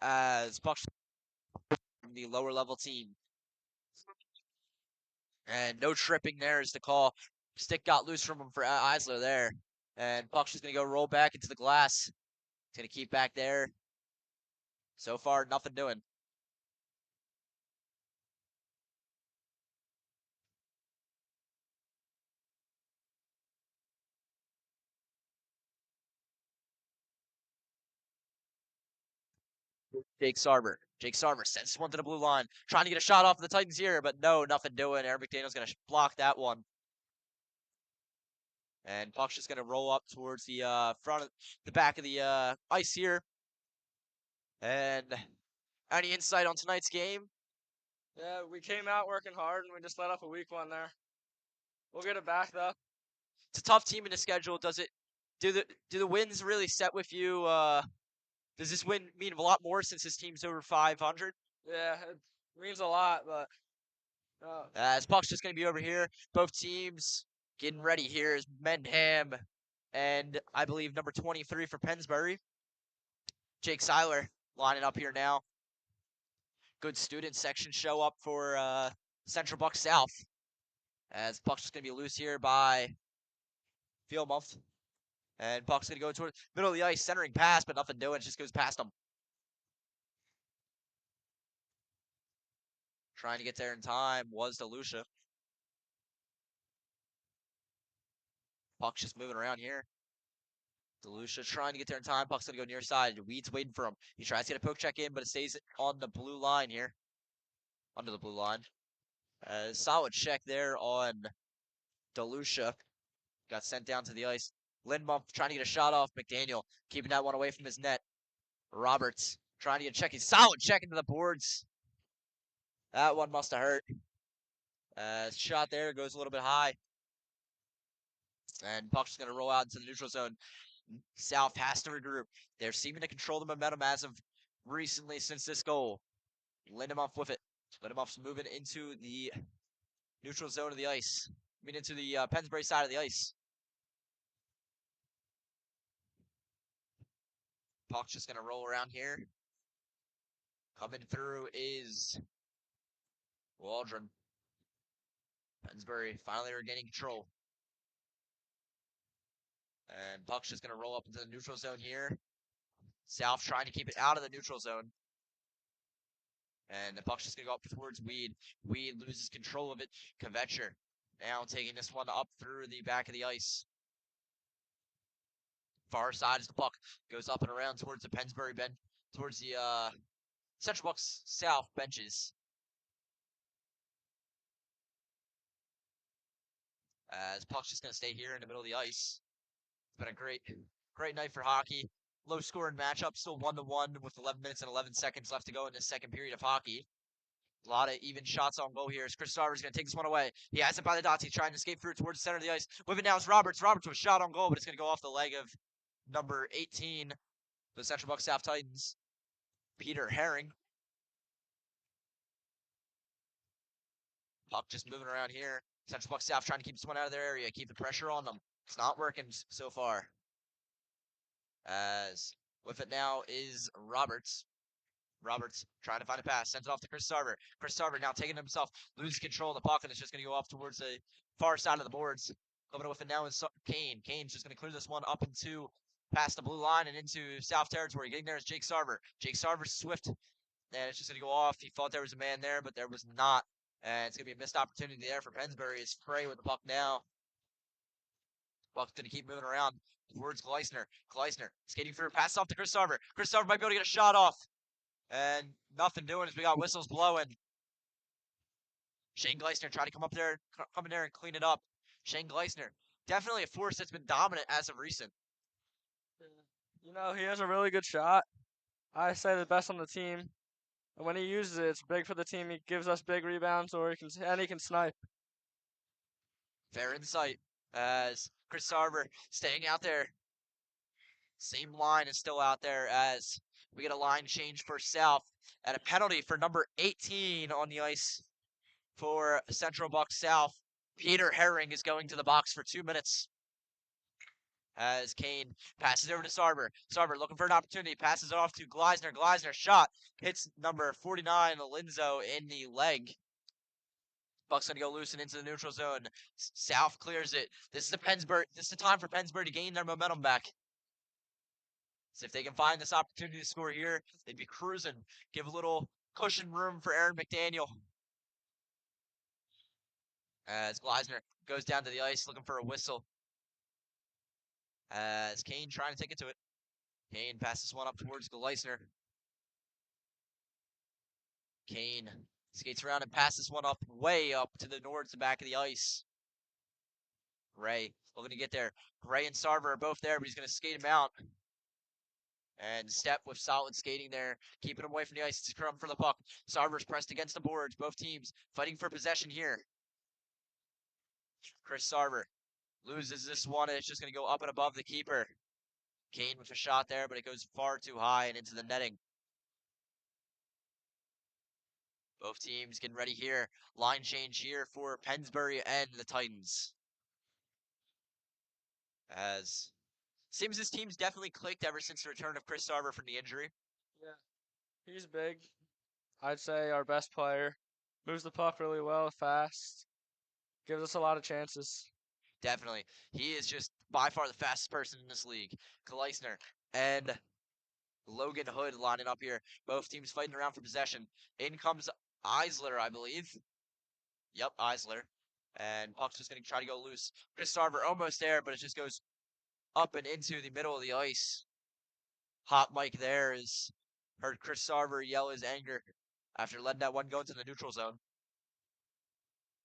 As Puck from the lower level team. And no tripping there is the call. Stick got loose from him for Eisler there. And Puck's just going to go roll back into the glass. He's going to keep back there. So far, nothing doing. Jake Sarver sends one to the blue line. Trying to get a shot off the Titans here, but no, nothing doing. Aaron McDaniel's going to block that one. And Puck's just going to roll up towards the front of the back of the ice here. And any insight on tonight's game? yeah, we came out working hard and we just let up a weak one there. We'll get it back though. It's a tough team in the schedule. Do the wins really set with you? Does this win mean a lot more since this team's over 500? Yeah, it means a lot, but As Puck's just going to be over here. Both teams getting ready here is Mendham and I believe number 23 for Pennsbury. Jake Seiler lining up here now. Good student section show up for Central Buck South. As Puck's just going to be loose here by Fieldmuth. And Puck's going to go toward middle of the ice, centering pass, but nothing doing. It just goes past him. Trying to get there in time was DeLucia. Puck's just moving around here. DeLucia trying to get there in time. Puck's going to go near side. Weed's waiting for him. He tries to get a poke check in, but it stays on the blue line here. Under the blue line. Solid check there on DeLucia. Got sent down to the ice. Lindmuth trying to get a shot off. McDaniel keeping that one away from his net. Roberts trying to get a check. He's solid check into the boards. That one must have hurt. Shot there goes a little bit high. And Puck's going to roll out into the neutral zone. South has to regroup. They're seeming to control the momentum as of recently since this goal. Lindemuth with it. Lindemuth's moving into the neutral zone of the ice. I mean, into the Pennsbury side of the ice. Puck's just going to roll around here. Coming through is Waldron. Pennsbury finally regaining control. And puck's just going to roll up into the neutral zone here. South trying to keep it out of the neutral zone. And the puck's just going to go up towards Weed. Weed loses control of it. Kvetcher now taking this one up through the back of the ice. Far side as the puck goes up and around towards the Pennsbury bench, towards the Central Bucks South benches. As puck's just going to stay here in the middle of the ice. It's been a great night for hockey. Low scoring matchup, still 1-1 with 11 minutes and 11 seconds left to go in the second period of hockey. A lot of even shots on goal here as Chris Sarver's going to take this one away. He has it by the dots. He's trying to escape through towards the center of the ice. With it now is Roberts. Roberts with a shot on goal, but it's going to go off the leg of number 18, the Central Bucks South Titans, Peter Herring. Puck just moving around here. Central Bucks South trying to keep this one out of their area, keep the pressure on them. It's not working so far. As with it now is Roberts. Roberts trying to find a pass, sends it off to Chris Sarver. Chris Sarver now taking it himself, loses control of the puck, and it's just going to go off towards the far side of the boards. Coming with it now is Kane. Kane's just going to clear this one up into past the blue line and into South territory. Getting there is Jake Sarver. Jake Sarver's swift, and it's just going to go off. He thought there was a man there, but there was not. And it's going to be a missed opportunity there for Pennsbury. It's Frey with the puck now. Buck's going to keep moving around towards Gleisner. Gleisner skating through, pass off to Chris Sarver. Chris Sarver might be able to get a shot off. And nothing doing as we got whistles blowing. Shane Gleisner trying to come in there and clean it up. Shane Gleisner, definitely a force that's been dominant as of recent. You know, he has a really good shot. I say the best on the team. And when he uses it, it's big for the team. He gives us big rebounds, or he can snipe. Fair insight as Chris Sarver staying out there. Same line is still out there as we get a line change for South and a penalty for number 18 on the ice for Central Bucks South. Peter Herring is going to the box for 2 minutes. As Kane passes over to Sarver. Sarver looking for an opportunity, passes it off to Gleisner. Gleisner shot, hits number 49, Linzo, in the leg. Buck's gonna go loose and into the neutral zone. South clears it. This is the time for Pennsbury to gain their momentum back. So if they can find this opportunity to score here, they'd be cruising. Give a little cushion room for Aaron McDaniel. As Gleisner goes down to the ice looking for a whistle. As Kane trying to take it to it. Kane passes one up towards Gleisner. Kane skates around and passes one up, way up to the towards the back of the ice. Gray looking to get there. Gray and Sarver are both there, but he's going to skate him out. And step with solid skating there, keeping him away from the ice. It's a scrum for the puck. Sarver's pressed against the boards. Both teams fighting for possession here. Chris Sarver loses this one, and it's just going to go up and above the keeper. Kane with a shot there, but it goes far too high and into the netting. Both teams getting ready here. Line change here for Pennsbury and the Titans. As seems this team's definitely clicked ever since the return of Chris Sarver from the injury. Yeah, he's big. I'd say our best player. Moves the puck really well, fast. Gives us a lot of chances. Definitely. He is just by far the fastest person in this league. Gleisner and Logan Hood lining up here. Both teams fighting around for possession. In comes Eisler, I believe. Yep, Eisler. And puck's just going to try to go loose. Chris Sarver almost there, but it just goes up and into the middle of the ice. Hot mic there is heard Chris Sarver yell his anger after letting that one go into the neutral zone.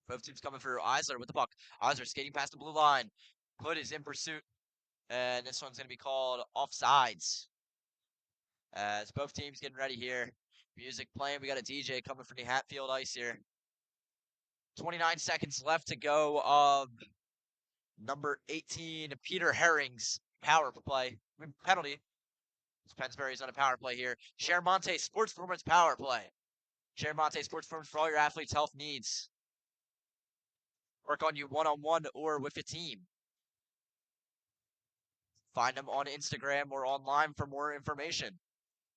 Both teams coming for Eisler with the puck. Eisler skating past the blue line. Hood is in pursuit. And this one's going to be called offsides. As both teams getting ready here. Music playing. We got a DJ coming from the Hatfield ice here. 29 seconds left to go of number 18, Peter Herring's power play. Penalty. Pennsbury's on a power play here. Chermonte Sports Performance power play. Chermonte Sports Performance for all your athletes' health needs. Work on you one-on-one or with a team. Find them on Instagram or online for more information.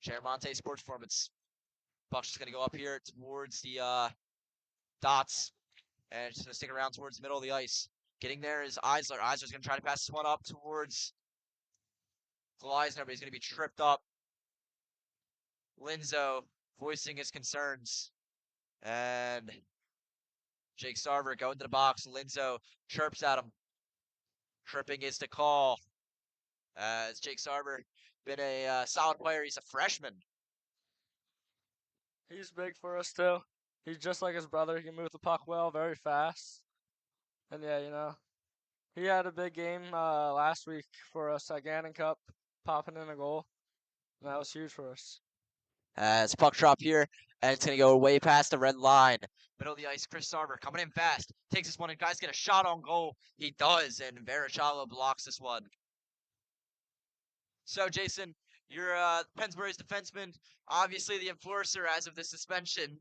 Chermonte Sports Performance. Puck's just going to go up here towards the dots. And it's going to stick around towards the middle of the ice. Getting there is Eisler. Eisler's going to try to pass this one up towards Gleisner, but he's going to be tripped up. Linzo voicing his concerns. And Jake Sarver going to the box. Linzo chirps at him. Tripping is the call. As Jake Sarver been a solid player. He's a freshman. He's big for us too. He's just like his brother. He can move the puck well, very fast. And yeah, you know, he had a big game last week for us at Gannon Cup, popping in a goal. And that was huge for us. As puck drop here, and it's going to go way past the red line. Middle of the ice, Chris Sarver coming in fast. Takes this one, and guys get a shot on goal. He does, and Veracalo blocks this one. So, Jason, you're Pennsbury's defenseman, obviously the enforcer as of the suspension.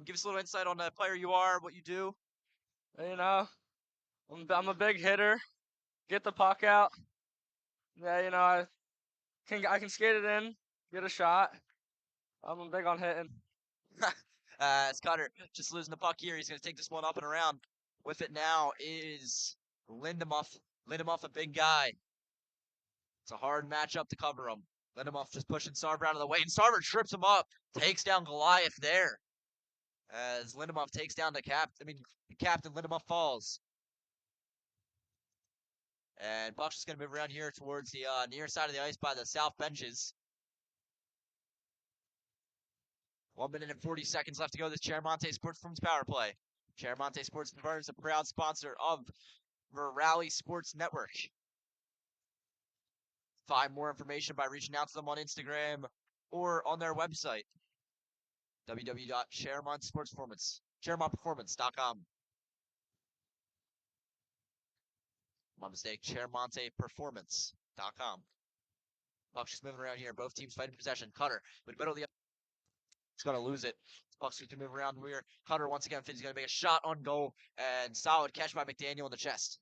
Give us a little insight on the player you are, what you do. You know, I'm a big hitter. Get the puck out. Yeah, you know, I can skate it in, get a shot. I'm big on hitting. As Cutter just losing the puck here, he's going to take this one up and around. With it now is Lindemuth. Lindemuth, a big guy. It's a hard matchup to cover him. Lindemuth just pushing Sarver out of the way, and Sarver trips him up, takes down Goliath there. As Lindemuth takes down the captain Lindemuth falls. And Buck's just going to move around here towards the near side of the ice by the south benches. 1 minute and 40 seconds left to go. This Cheramonte Sports Performance Power Play. Cheramonte Sports Performance is a proud sponsor of the Rally Sports Network. Find more information by reaching out to them on Instagram or on their website, www.cheramontperformance.com. My mistake, cheramonteperformance.com. Buck's just moving around here. Both teams fighting possession. Cutter with middle of the. He's going to lose it. Buck's going to move around here. Cutter once again. He's going to make a shot on goal, and solid catch by McDaniel in the chest.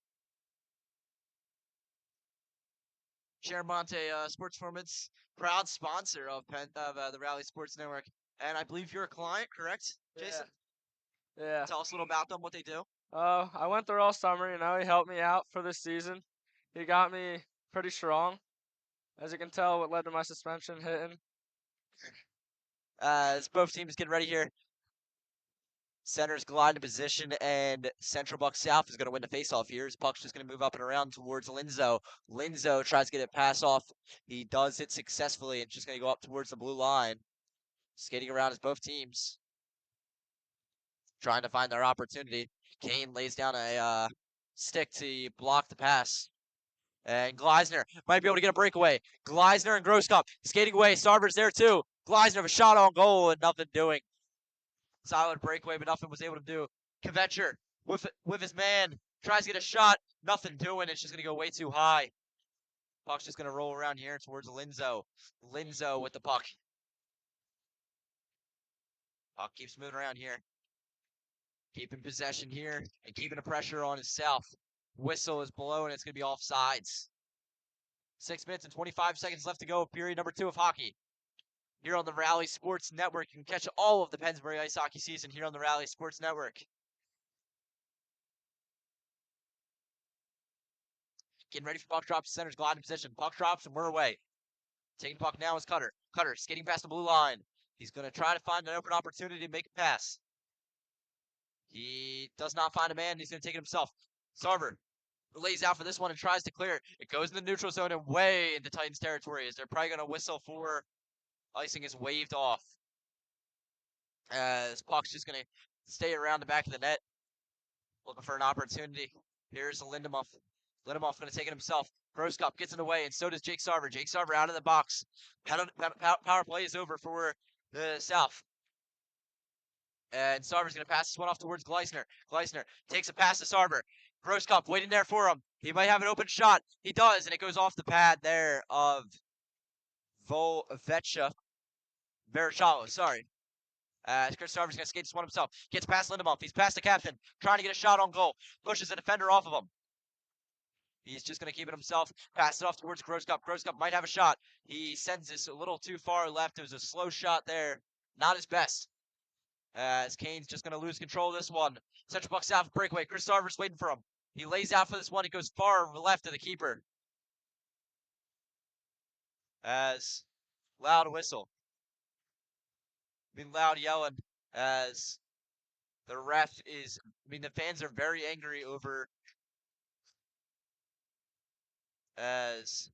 Cheramonte Sports Performance, proud sponsor of the Rally Sports Network, and I believe you're a client, correct, Jason? Yeah. Tell us a little about them, what they do. I went there all summer. You know, he helped me out for this season. He got me pretty strong. As you can tell, what led to my suspension hitting. As both teams get ready here, center's glide into position, and Central Buck South is going to win the faceoff here. His puck's just going to move up and around towards Linzo. Linzo tries to get it pass off. He does it successfully. It's just going to go up towards the blue line. Skating around as both teams trying to find their opportunity. Kane lays down a stick to block the pass. And Gleisner might be able to get a breakaway. Gleisner and Grosskopf skating away. Sarver's there too. Gleisner have a shot on goal and nothing doing. Solid breakaway, but nothing was able to do. Kvetcher with his man tries to get a shot. Nothing doing. It's just going to go way too high. Puck's just going to roll around here towards Linzo. Linzo with the puck. Puck keeps moving around here. Keeping possession here and keeping the pressure on himself. Whistle is below, and it's going to be offsides. 6 minutes and 25 seconds left to go. Period number 2 of hockey. Here on the Rally Sports Network. You can catch all of the Pennsbury ice hockey season here on the Rally Sports Network. Getting ready for puck drops. Center's gliding position. Puck drops, and we're away. Taking the puck now is Cutter. Cutter skating past the blue line. He's going to try to find an open opportunity to make a pass. He does not find a man. He's going to take it himself. Sarver lays out for this one and tries to clear it. It goes in the neutral zone and way into Titans territory as they're probably going to whistle for icing is waved off. As puck's just going to stay around the back of the net. Looking for an opportunity. Here's Lindemuth. Lindemuth going to take it himself. Grosskopf gets in the way, and so does Jake Sarver. Jake Sarver out of the box. Power play is over for the South. And Sarver's going to pass this one off towards Gleisner. Gleisner takes a pass to Sarver. Grosskopf waiting there for him. He might have an open shot. He does, and it goes off the pad there of Veracalo, sorry. Chris Sarver's going to skate this one himself. Gets past Lindemuth. He's past the captain. Trying to get a shot on goal. Pushes the defender off of him. He's just going to keep it himself. Pass it off towards Grosskopf. Grosskopf might have a shot. He sends this a little too far left. It was a slow shot there. Not his best. As Kane's just going to lose control of this one. Central Buck South breakaway. Chris Sarver's waiting for him. He lays out for this one. He goes far left of the keeper. as loud whistle. Loud yelling as the ref is, the fans are very angry over, as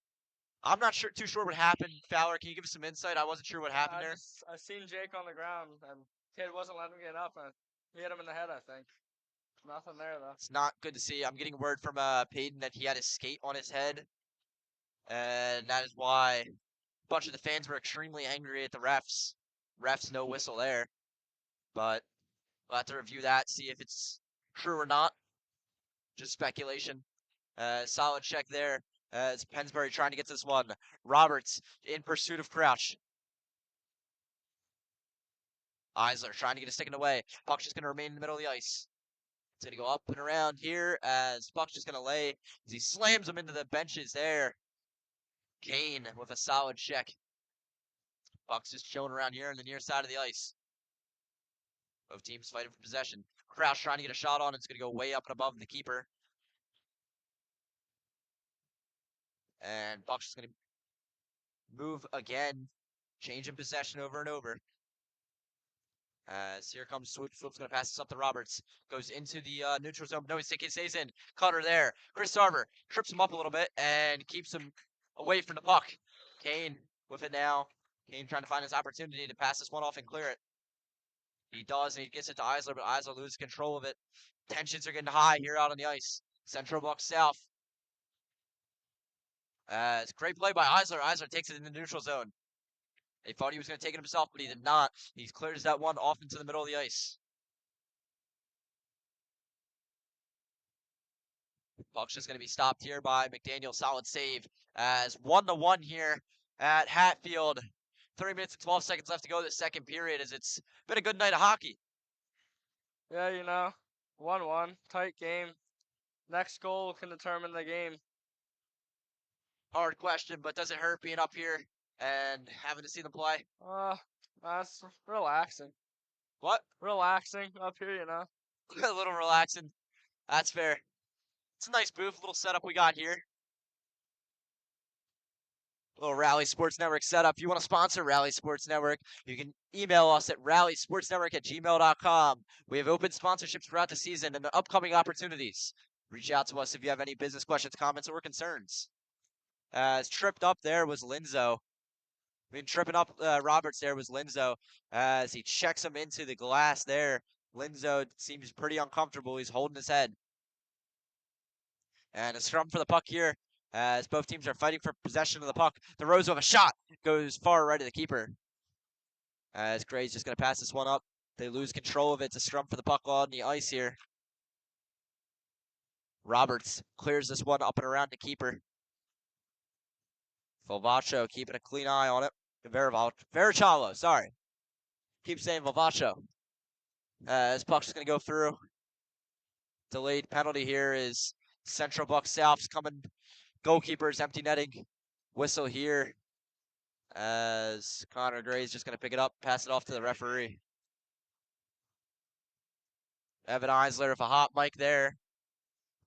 I'm not too sure what happened. Fowler, can you give us some insight? I wasn't sure what happened there. I seen Jake on the ground, and kid wasn't letting him get up, and he hit him in the head, I think. Nothing there, though. It's not good to see. I'm getting word from Peyton that he had his skate on his head, and that is why a bunch of the fans were extremely angry at the refs. Refs, no whistle there, but we'll have to review that, see if it's true or not. Just speculation. Solid check there. As Pennsbury trying to get this one. Roberts in pursuit of Crouch. Eisler trying to get a stick in the way. Puck's just going to remain in the middle of the ice. It's going to go up and around here as Puck's just going to lay as he slams him into the benches there. Kane with a solid check. Puck's just chilling around here on the near side of the ice. Both teams fighting for possession. Crouch trying to get a shot on. It's going to go way up and above the keeper. And Puck's just going to move again, changing possession over and over. As here comes Swoop. Swoop's going to pass this up to Roberts. Goes into the neutral zone. No, he stays in. Cutter there. Chris Sarver trips him up a little bit and keeps him away from the puck. Kane with it now. Kane trying to find his opportunity to pass this one off and clear it. He does, and he gets it to Eisler, but Eisler loses control of it. Tensions are getting high here out on the ice. Central Buck South. It's a great play by Eisler. Eisler takes it in the neutral zone. They thought he was going to take it himself, but he did not. He clears that one off into the middle of the ice. Puck's just going to be stopped here by McDaniel. Solid save as 1-1 here at Hatfield. 3 minutes and 12 seconds left to go this second period, as it's been a good night of hockey. Yeah, 1-1, tight game. Next goal can determine the game. Hard question, but does it hurt being up here and having to see them play? That's relaxing. What? Relaxing up here, A little relaxing. That's fair. It's a nice booth, little setup we got here. Little Rally Sports Network setup. If you want to sponsor Rally Sports Network, you can email us at rallysportsnetwork@gmail.com. We have open sponsorships throughout the season and upcoming opportunities. Reach out to us if you have any business questions, comments, or concerns. As tripped up there was Linzo. Tripping up Roberts there was Linzo as he checks him into the glass there. Linzo seems pretty uncomfortable. He's holding his head. And a scrum for the puck here as both teams are fighting for possession of the puck. DeRosa with a shot goes far right of the keeper. As Gray's just going to pass this one up. They lose control of it. It's a scrum for the puck on the ice here. Roberts clears this one up and around the keeper. Volvacho keeping a clean eye on it. Verachalo, sorry. Keep saying Volvacho. This puck's just going to go through. Delayed penalty here is Central Buck South's coming. Goalkeeper's empty netting. Whistle here as Connor Gray's just going to pick it up, pass it off to the referee. Evan Eisler with a hot mic there.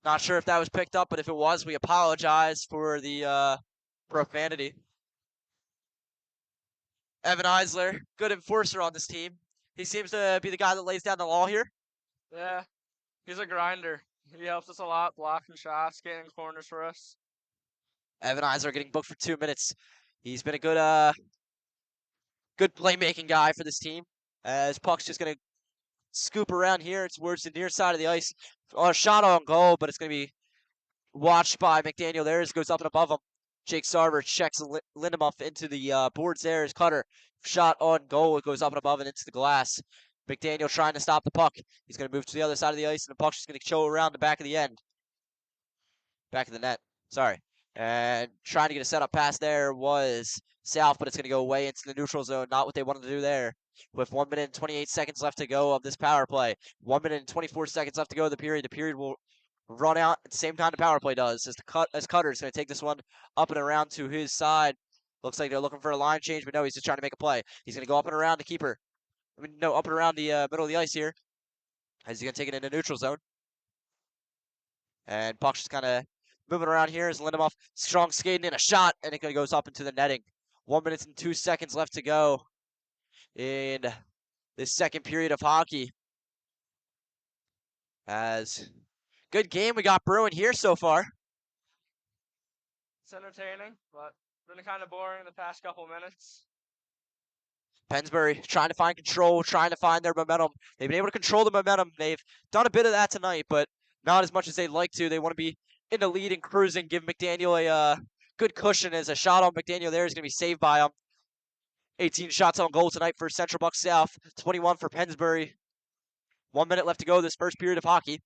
Not sure if that was picked up, but if it was, we apologize for the profanity. Evan Eisler, good enforcer on this team. He seems to be the guy that lays down the law here. Yeah, he's a grinder. He helps us a lot, blocking shots, getting corners for us. Evan Eisler getting booked for 2 minutes. He's been a good playmaking guy for this team. As puck's just going to scoop around here towards the near side of the ice. A shot on goal, but it's going to be watched by McDaniel there as it goes up and above him. Jake Sarver checks Lindemuff into the boards there. His cutter shot on goal. It goes up and above and into the glass. McDaniel trying to stop the puck. He's going to move to the other side of the ice, and the puck's just going to chill around the back of the end. Back of the net. Sorry. And trying to get a setup pass there was South, but it's going to go way into the neutral zone. Not what they wanted to do there. With 1 minute and 28 seconds left to go of this power play. 1 minute and 24 seconds left to go of the period. The period will run out at the same time the power play does. As Cutter's going to take this one up and around to his side. Looks like they're looking for a line change, but no, he's just trying to make a play. He's going to go up and around the keeper. Up and around the middle of the ice here. As he's going to take it into neutral zone. And puck's just kind of moving around here as Lindemuff strong skating in a shot, and it goes up into the netting. 1 minute and 2 seconds left to go in this second period of hockey. As good game we got brewing here so far. It's entertaining, but been kind of boring the past couple minutes. Pennsbury trying to find control, trying to find their momentum. They've been able to control the momentum. They've done a bit of that tonight, but not as much as they'd like to. They want to be in the lead and cruising, give McDaniel a good cushion, as a shot on McDaniel there is going to be saved by him. 18 shots on goal tonight for Central Bucks South, 21 for Pennsbury. 1 minute left to go this first period of hockey.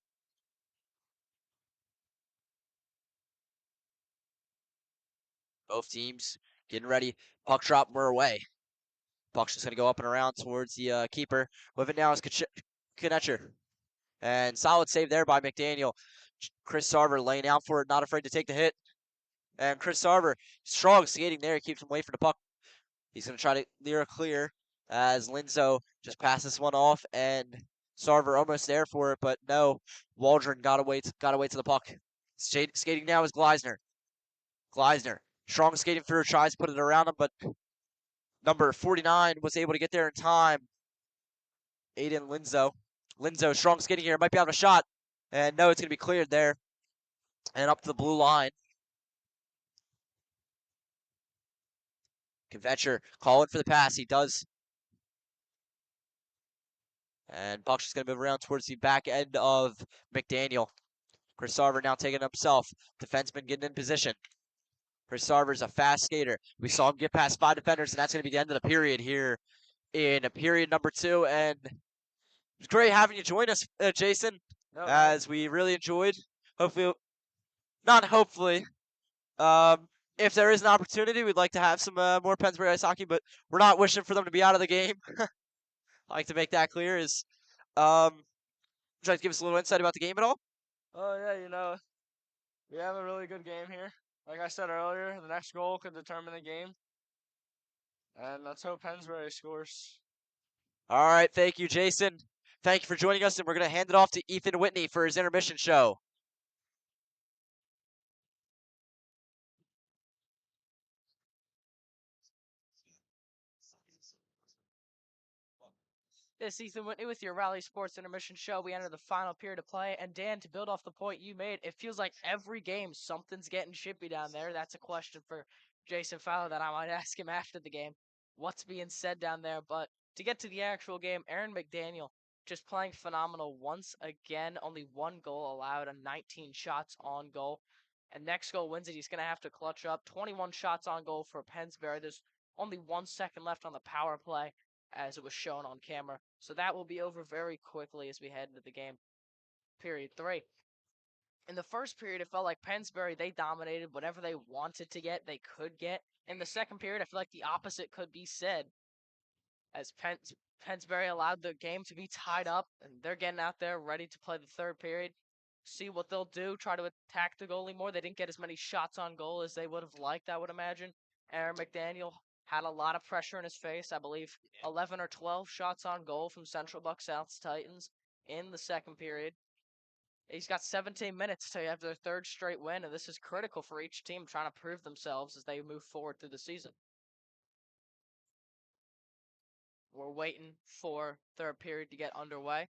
Both teams getting ready. Puck drop, we're away. Puck's just going to go up and around towards the keeper. With it now is Knecher. And solid save there by McDaniel. Chris Sarver laying out for it, not afraid to take the hit. And Chris Sarver, strong skating there, keeps him away from the puck. He's going to try to near clear as Linzo just passes one off, and Sarver almost there for it, but no. Waldron got away to the puck. Skating now is Gleisner. Gleisner, strong skating through, tries to put it around him, but number 49 was able to get there in time. Aiden Linzo. Linzo, strong skating here, might be out of a shot. And no, it's going to be cleared there. And up to the blue line. Convetcher calling for the pass. He does. And Buck's just going to move around towards the back end of McDaniel. Chris Sarver now taking it himself. Defenseman getting in position. Chris Sarver's a fast skater. We saw him get past 5 defenders, and that's going to be the end of the period here in period number 2. And it's great having you join us, Jason, as we really enjoyed. Hopefully, not hopefully. If there is an opportunity, we'd like to have some more Pennsbury ice hockey, but we're not wishing for them to be out of the game. I like to make that clear. Would you like to give us a little insight about the game at all? Oh, yeah, we have a really good game here. Like I said earlier, the next goal could determine the game. And let's hope Pennsbury scores. All right, thank you, Jason. Thank you for joining us, and we're going to hand it off to Ethan Whitney for his intermission show. This is Ethan Whitney with your Rally Sports Intermission Show. We enter the final period of play. And Dan, to build off the point you made, it feels like every game something's getting chippy down there. That's a question for Jason Fowler that I might ask him after the game. What's being said down there? But to get to the actual game, Aaron McDaniel just playing phenomenal once again. Only 1 goal allowed and 19 shots on goal. And next goal wins it. He's going to have to clutch up. 21 shots on goal for Pennsbury. There's only 1 second left on the power play, as it was shown on camera. So that will be over very quickly as we head into the game. Period 3. In the first period, it felt like Pennsbury, they dominated. Whatever they wanted to get, they could get. In the second period, I feel like the opposite could be said, as Pennsbury allowed the game to be tied up, and they're getting out there ready to play the third period. See what they'll do, try to attack the goalie more. They didn't get as many shots on goal as they would have liked, I would imagine. Aaron McDaniel had a lot of pressure in his face. I believe 11 or 12 shots on goal from Central Bucks South's Titans in the second period. He's got 17 minutes to have their 3rd straight win, and this is critical for each team trying to prove themselves as they move forward through the season. We're waiting for third period to get underway.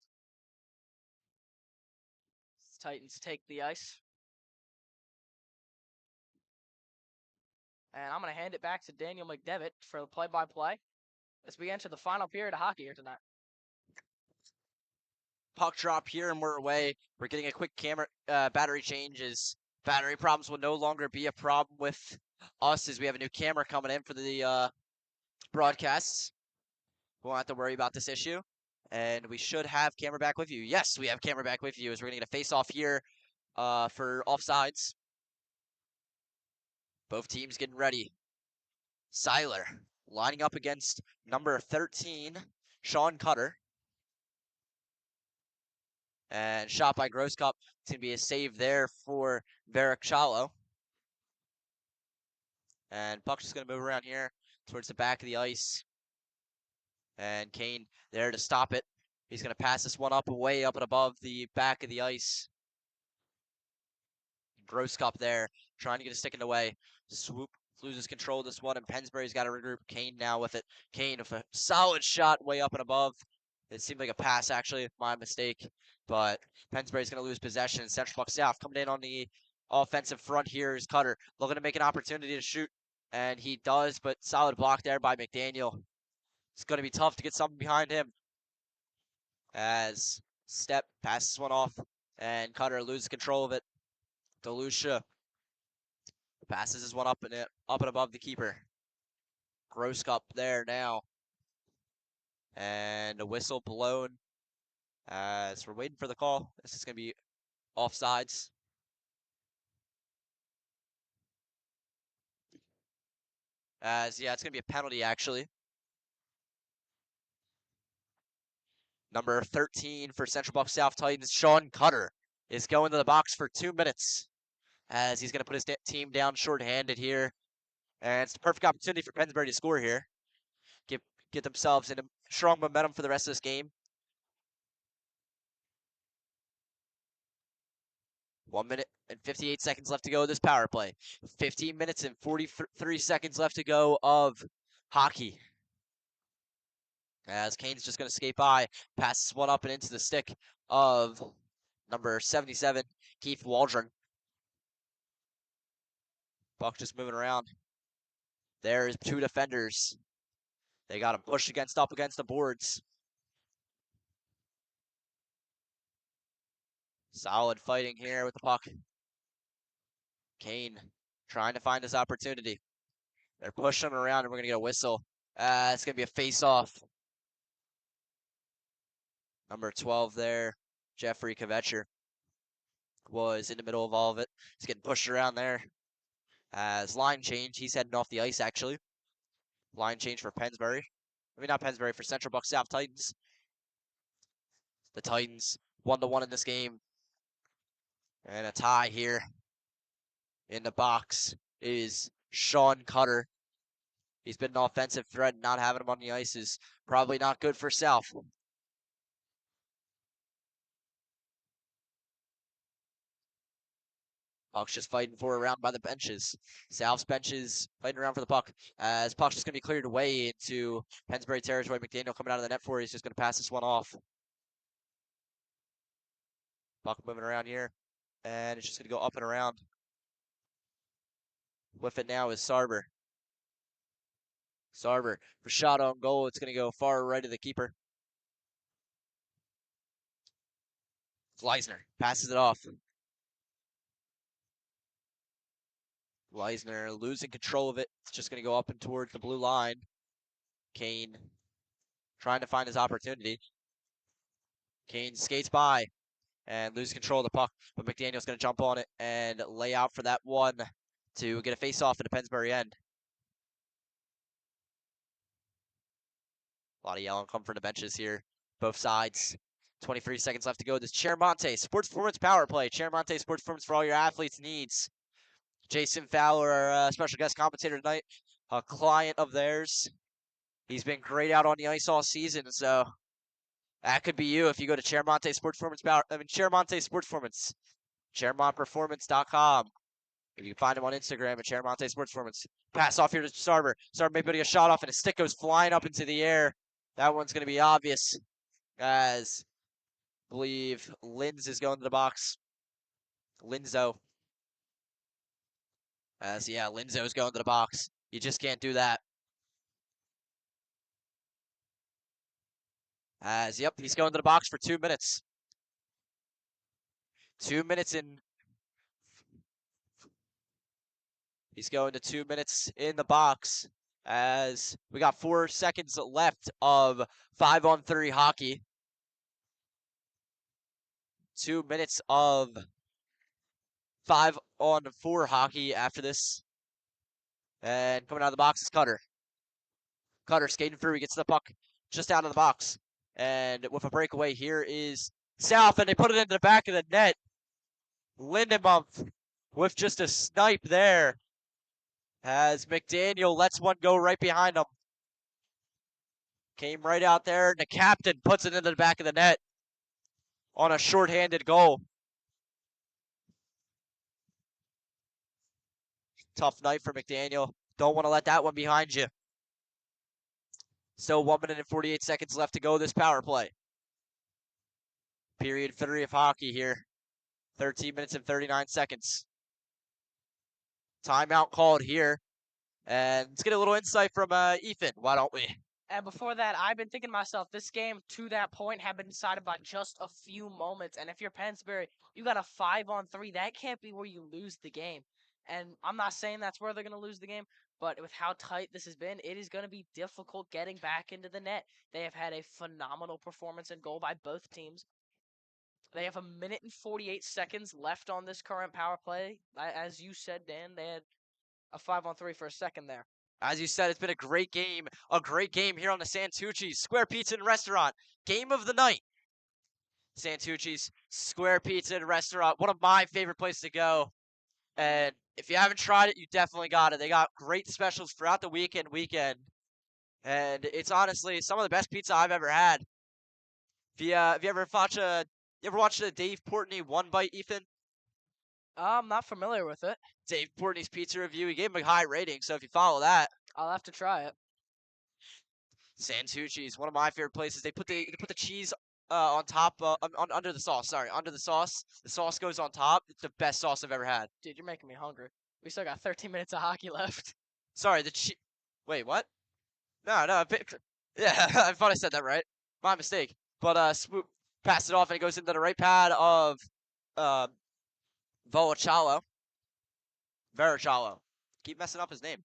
Titans take the ice. And I'm going to hand it back to Daniel McDevitt for the play-by-play as we enter the final period of hockey here tonight. Puck drop here, and we're away. We're getting a quick camera battery change, as battery problems will no longer be a problem with us, as we have a new camera coming in for the broadcasts. We won't have to worry about this issue. And we should have camera back with you. Yes, we have camera back with you, as we're going to get a face-off here for offsides. Both teams getting ready. Seiler lining up against number 13, Sean Cutter. And shot by Grosscup. It's going to be a save there for Varric Chalo. And puck's just going to move around here towards the back of the ice. And Kane there to stop it. He's going to pass this one up, way up and above the back of the ice. Grosscup there, trying to get a stick in the way. Swoop loses control of this one, and Pennsbury's got to regroup. Kane now with it. Kane with a solid shot way up and above. It seemed like a pass, actually, my mistake. But Pennsbury's going to lose possession. Central Buck South coming in on the offensive front here is Cutter. Looking to make an opportunity to shoot, and he does, but solid block there by McDaniel. It's going to be tough to get something behind him. As Step passes one off, and Cutter loses control of it. DeLucia passes his one up and above the keeper. Gross up there now. And a whistle blown as we're waiting for the call. This is going to be offsides. It's going to be a penalty, actually. Number 13 for Central Buck South Titans, Sean Cutter, is going to the box for 2 minutes as he's going to put his team down shorthanded here. And it's the perfect opportunity for Pennsbury to score here. Get themselves in a strong momentum for the rest of this game. 1 minute and 58 seconds left to go of this power play. 15 minutes and 43 seconds left to go of hockey. As Kane's just going to skate by, passes one up and into the stick of number 77, Keith Waldron. Buck just moving around. There's 2 defenders. They got him pushed up against the boards. Solid fighting here with the puck. Kane trying to find his opportunity. They're pushing him around, and we're going to get a whistle. It's going to be a face-off. Number 12 there, Jeffrey Kvetcher, was in the middle of all of it. He's getting pushed around there. As line change, he's heading off the ice, actually. Line change for Pennsbury. I mean, not Pennsbury, for Central Buck South Titans. The Titans 1-1 in this game. And a tie here in the box is Sean Cutter. He's been an offensive threat. Not having him on the ice is probably not good for South. Puck's just fighting for around by the benches. South's benches fighting around for the puck. As puck's just going to be cleared away into Pennsbury territory. McDaniel coming out of the net for it. He's just going to pass this one off. Puck moving around here. And it's just going to go up and around. With it now is Sarber. Sarber for shot on goal. It's going to go far right of the keeper. Leisner passes it off. Leisner losing control of it. It's just going to go up and towards the blue line. Kane trying to find his opportunity. Kane skates by and loses control of the puck, but McDaniel's going to jump on it and lay out for that one to get a face-off in the Pennsbury end. A lot of yelling come from the benches here, both sides. 23 seconds left to go. This Chermonte Sports Performance Power Play. Chermonte Sports Performance for all your athletes' needs. Jason Fowler, our special guest commentator tonight, a client of theirs. He's been great out on the ice all season, so that could be you if you go to Chermonte Sports Performance Chermonte Sports Performance, ChermontPerformance.com. You can find him on Instagram at Chermonte Sports Performance. Pass off here to Sarber. Sarber maybe getting a shot off, and his stick goes flying up into the air. That one's going to be obvious, as I believe Linz is going to the box. Linzo. Linzo's going to the box. You just can't do that. He's going to the box for 2 minutes. 2 minutes in. He's going to 2 minutes in the box as we got 4 seconds left of 5-on-3 hockey. 2 minutes of 5-on-4 hockey after this. And coming out of the box is Cutter. Cutter skating through. He gets the puck just out of the box. And with a breakaway, here is South, and they put it into the back of the net. Lindenmuth with just a snipe there, as McDaniel lets one go right behind him. Came right out there, and the captain puts it into the back of the net on a shorthanded goal. Tough night for McDaniel. Don't want to let that one behind you. Still 1 minute and 48 seconds left to go this power play. Period 3 of hockey here. 13 minutes and 39 seconds. Timeout called here. And let's get a little insight from Ethan. Why don't we? And before that, I've been thinking to myself, this game to that point had been decided by just a few moments. And if you're Pennsbury, you got a 5-on-3. That can't be where you lose the game. And I'm not saying that's where they're going to lose the game, but with how tight this has been, it is going to be difficult getting back into the net. They have had a phenomenal performance and goal by both teams. They have 1 minute and 48 seconds left on this current power play. As you said, Dan, they had a 5-on-3 for a second there. As you said, it's been a great game here on the Santucci's Square Pizza and Restaurant. Game of the night. Santucci's Square Pizza and Restaurant, one of my favorite places to go. And if you haven't tried it, you definitely got it. They got great specials throughout the weekend. And it's honestly some of the best pizza I've ever had. If you ever watched the Dave Portney One Bite, Ethan? I'm not familiar with it. Dave Portney's pizza review. He gave him a high rating, so if you follow that, I'll have to try it. Santucci's, one of my favorite places. They put the cheese on top, under the sauce. Sorry, under the sauce. The sauce goes on top. It's the best sauce I've ever had. Dude, you're making me hungry. We still got 13 minutes of hockey left. Sorry, Wait, what? No. Yeah, I thought I said that right. My mistake. But Swoop passed it off, and it goes into the right pad of Verachalo. Keep messing up his name.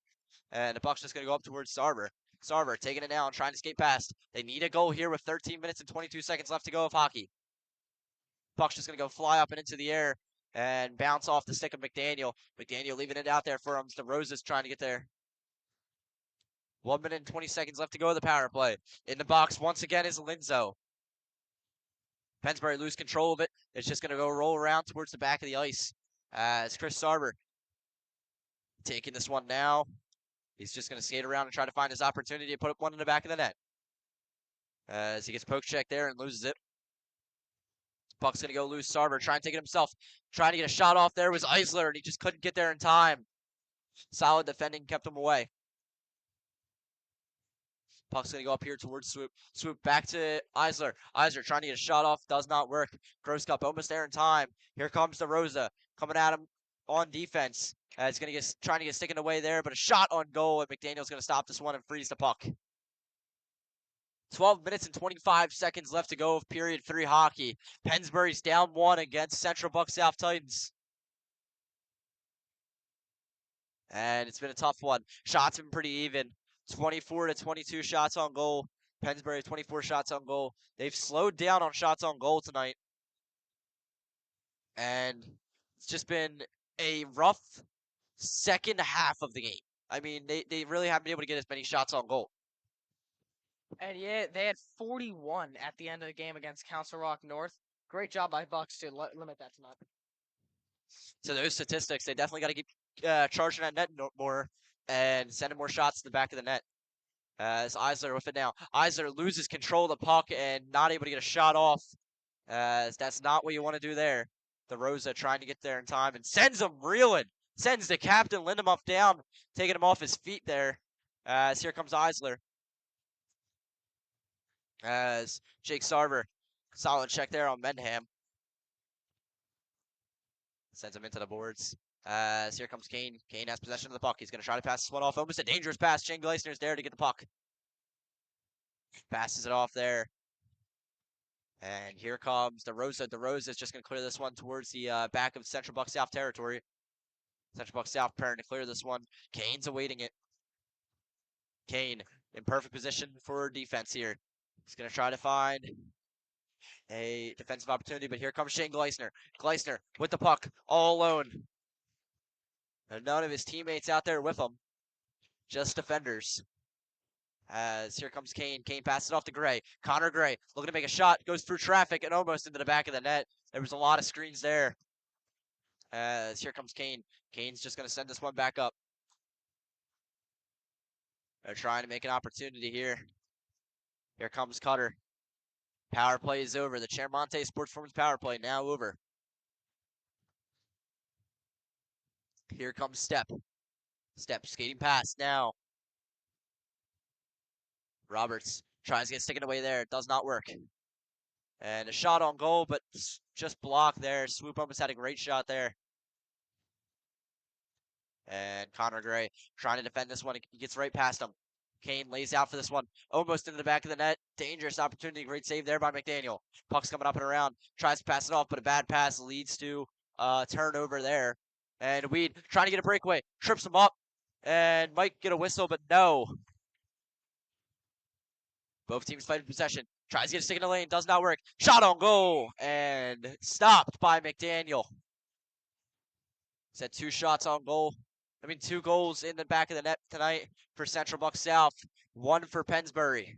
And the puck's just going to go up towards Sarver. Sarver taking it down, trying to skate past. They need a goal here with 13 minutes and 22 seconds left to go of hockey. Puck's just going to go fly up and into the air and bounce off the stick of McDaniel. McDaniel leaving it out there for him. The Roses trying to get there. 1 minute and 20 seconds left to go of the power play. In the box once again is Linzo. Pennsbury lose control of it. It's just going to go roll around towards the back of the ice. As Chris Sarver taking this one now. He's just going to skate around and try to find his opportunity to put up one in the back of the net. As he gets poke check there and loses it. Puck's going to go loose. Sarver trying to take it himself. Trying to get a shot off there was Eisler, and he just couldn't get there in time. Solid defending kept him away. Puck's going to go up here towards Swoop. Swoop back to Eisler. Eisler trying to get a shot off. Does not work. Gross Cup almost there in time. Here comes the Rosa coming at him on defense. It's going to get trying to get sticking away there, but a shot on goal, and McDaniel's going to stop this one and freeze the puck. 12 minutes and 25 seconds left to go of period 3 hockey. Pennsbury's down 1 against Central Buck South Titans. And it's been a tough one. Shots have been pretty even. 24 to 22 shots on goal. Pennsbury 24 shots on goal. They've slowed down on shots on goal tonight. And it's just been a rough second half of the game. I mean, they really haven't been able to get as many shots on goal. And yeah, they had 41 at the end of the game against Council Rock North. Great job by Bucks to limit that tonight. So those statistics, they definitely got to keep charging that net more and sending more shots to the back of the net. As Eisler with it now. Eisler loses control of the puck and not able to get a shot off. That's not what you want to do there. The Rosa trying to get there in time and sends him reeling. Sends the captain Lindemuff down, taking him off his feet there. As here comes Eisler. As Jake Sarver, solid check there on Mendham. Sends him into the boards. As here comes Kane. Kane has possession of the puck. He's going to try to pass this one off. Almost a dangerous pass. Shane Gleisner's there to get the puck. Passes it off there. And here comes the Rosa. The Rosa is just going to clear this one towards the back of Central Buck South territory. Central Buck South preparing to clear this one. Kane's awaiting it. Kane in perfect position for defense here. He's going to try to find a defensive opportunity, but here comes Shane Gleisner. Gleisner with the puck, all alone. And none of his teammates out there with him. Just defenders. As here comes Kane. Kane passes it off to Gray. Connor Gray looking to make a shot. Goes through traffic and almost into the back of the net. There was a lot of screens there. As here comes Kane. Kane's just going to send this one back up. They're trying to make an opportunity here. Here comes Cutter. Power play is over. The Chermonte Sports Performance power play now over. Here comes Step. Step skating pass now. Roberts tries to get sticking away there. Does not work. And a shot on goal, but just blocked there. Swoop almost had a great shot there. And Connor Gray trying to defend this one. He gets right past him. Kane lays out for this one. Almost into the back of the net. Dangerous opportunity. Great save there by McDaniel. Puck's coming up and around. Tries to pass it off, but a bad pass leads to turnover there. And Weed trying to get a breakaway. Trips him up. And might get a whistle, but no. Both teams fighting possession. Tries to get a stick in the lane. Does not work. Shot on goal. And stopped by McDaniel. He's had 2 shots on goal. 2 goals in the back of the net tonight for Central Bucks South. 1 for Pennsbury.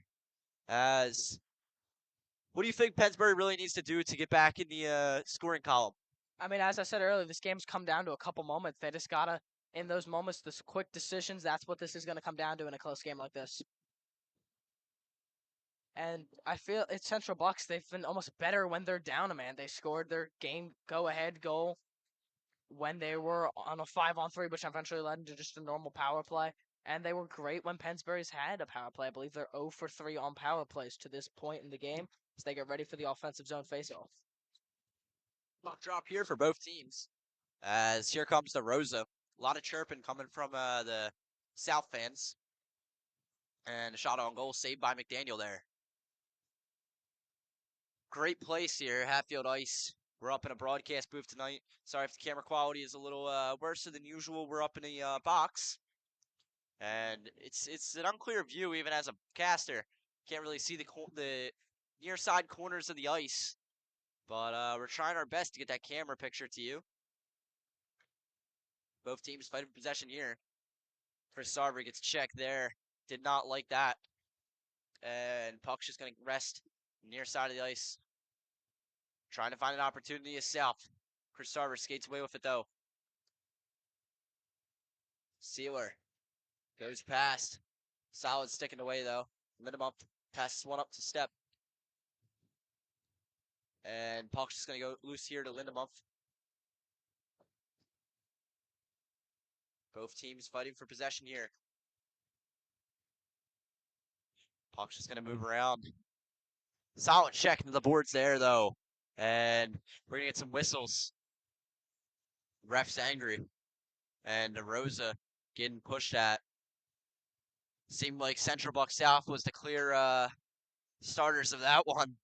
What do you think Pennsbury really needs to do to get back in the scoring column? As I said earlier, this game's come down to a couple moments. They just gotta, in those moments, those quick decisions, that's what this is going to come down to in a close game like this. And I feel it's Central Bucks. They've been almost better when they're down a man. They scored their game go-ahead goal when they were on a 5-on-3, which eventually led into just a normal power play. And they were great when Pennsbury's had a power play. I believe they're 0 for 3 on power plays to this point in the game as they get ready for the offensive zone faceoff. Puck drop here for both teams. As here comes the Rosa. A lot of chirping coming from the South fans. And a shot on goal saved by McDaniel there. Great place here, Hatfield Ice. We're up in a broadcast booth tonight. Sorry if the camera quality is a little worse than usual. We're up in a box. And it's an unclear view even as a caster. Can't really see the near side corners of the ice. But we're trying our best to get that camera picture to you. Both teams fighting possession here. Chris Sarver gets checked there. Did not like that. And puck's just going to rest near side of the ice. Trying to find an opportunity is South. Chris Sarver skates away with it though. Sealer goes past. Solid sticking away though. Lindemuth passes one up to Step. And puck's just going to go loose here to Lindemuth. Both teams fighting for possession here. Puck's just going to move around. Solid check into the boards there, though. And we're going to get some whistles. Ref's angry. And Rosa getting pushed at. Seemed like Central Bucks South was the clear starters of that one.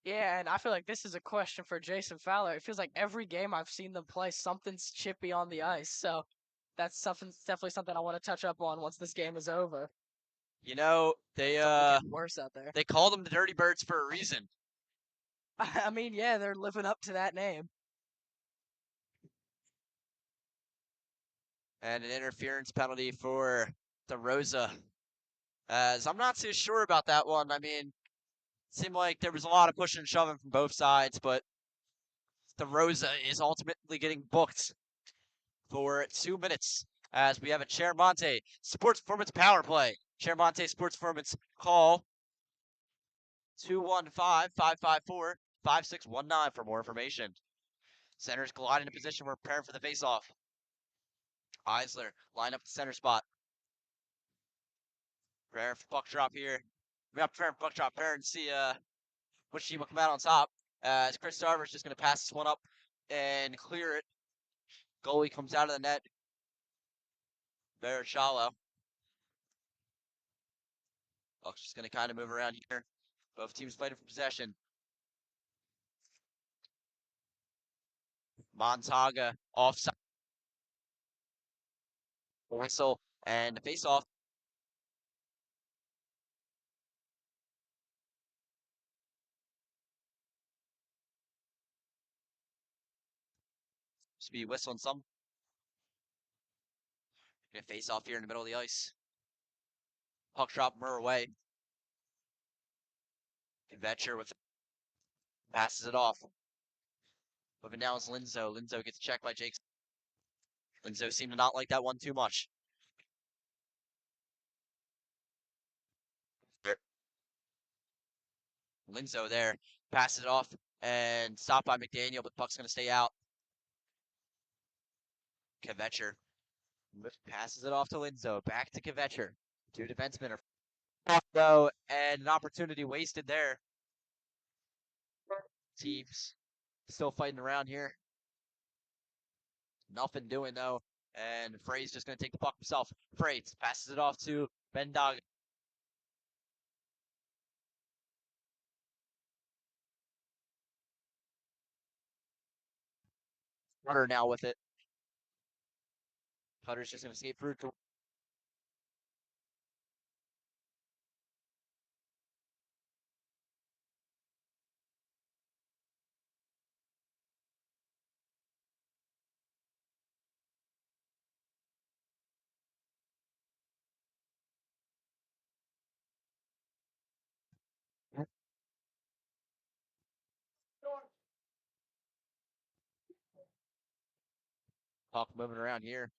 Yeah, and I feel like this is a question for Jason Fowler. It feels like every game I've seen them play, something's chippy on the ice. So that's definitely something I want to touch up on once this game is over. You know, they worse out there. They call them the Dirty Birds for a reason. Yeah, they're living up to that name. And an interference penalty for the Rosa. As I'm not too sure about that one. It seemed like there was a lot of pushing and shoving from both sides, but the Rosa is ultimately getting booked for 2 minutes as we have a Chermonte Sports Performance power play. Chermonte Sports Performance call 215-554-5619 for more information. Center's gliding into position. We're preparing for the faceoff. Eisler line up the center spot. Preparing for puck drop here. We're not preparing for puck drop. Preparing to see which team will come out on top. As Chris Sarver's just going to pass this one up and clear it. Goalie comes out of the net. Very shallow. Buck's just going to kind of move around here. Both teams fighting for possession. Montaga offside. Whistle and the face-off. Should be whistling some. Gonna face off here in the middle of the ice. Puck drop Murr away. Convetcher with passes it off. Moving down is Linzo. Linzo gets checked by Jake. Linzo seemed to not like that one too much. Linzo there passes it off and stopped by McDaniel, but puck's gonna stay out. Convetcher Passes it off to Linzo. Back to Kvetcher. Two defensemen are off though, and an opportunity wasted there. Teams still fighting around here. Nothing doing though. And Frey's just going to take the puck himself. Frey passes it off to Ben Dog. Cutter now with it. Cutter's just going to skate through to puck moving around here.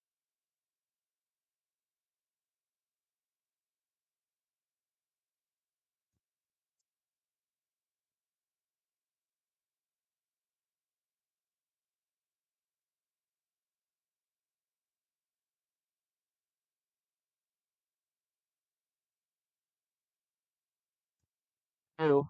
Two.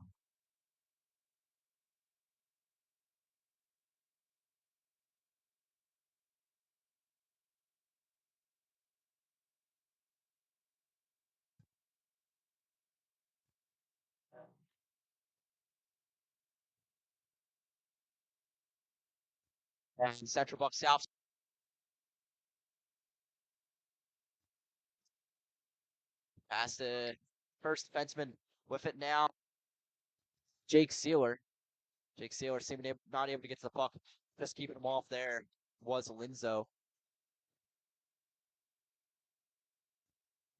And Central Buck South. Pass the first defenseman with it now. Jake Sealer. Jake Sealer seeming not able to get to the puck. Just keeping him off there was Linzo.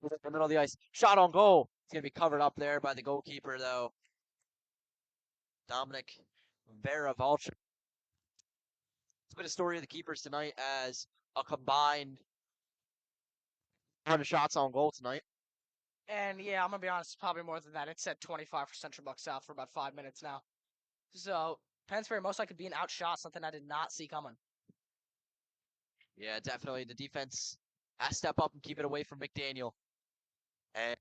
In the middle of the ice. Shot on goal. It's going to be covered up there by the goalkeeper, though. Dominic Veravalcha. It's been a story of the keepers tonight as a combined 100 shots on goal tonight. And yeah, I'm gonna be honest, it's probably more than that. It's at 25 for Central Buck South for about 5 minutes now. So Pennsbury most likely being outshot, something I did not see coming. Yeah, definitely. The defense has to step up and keep it away from McDaniel. And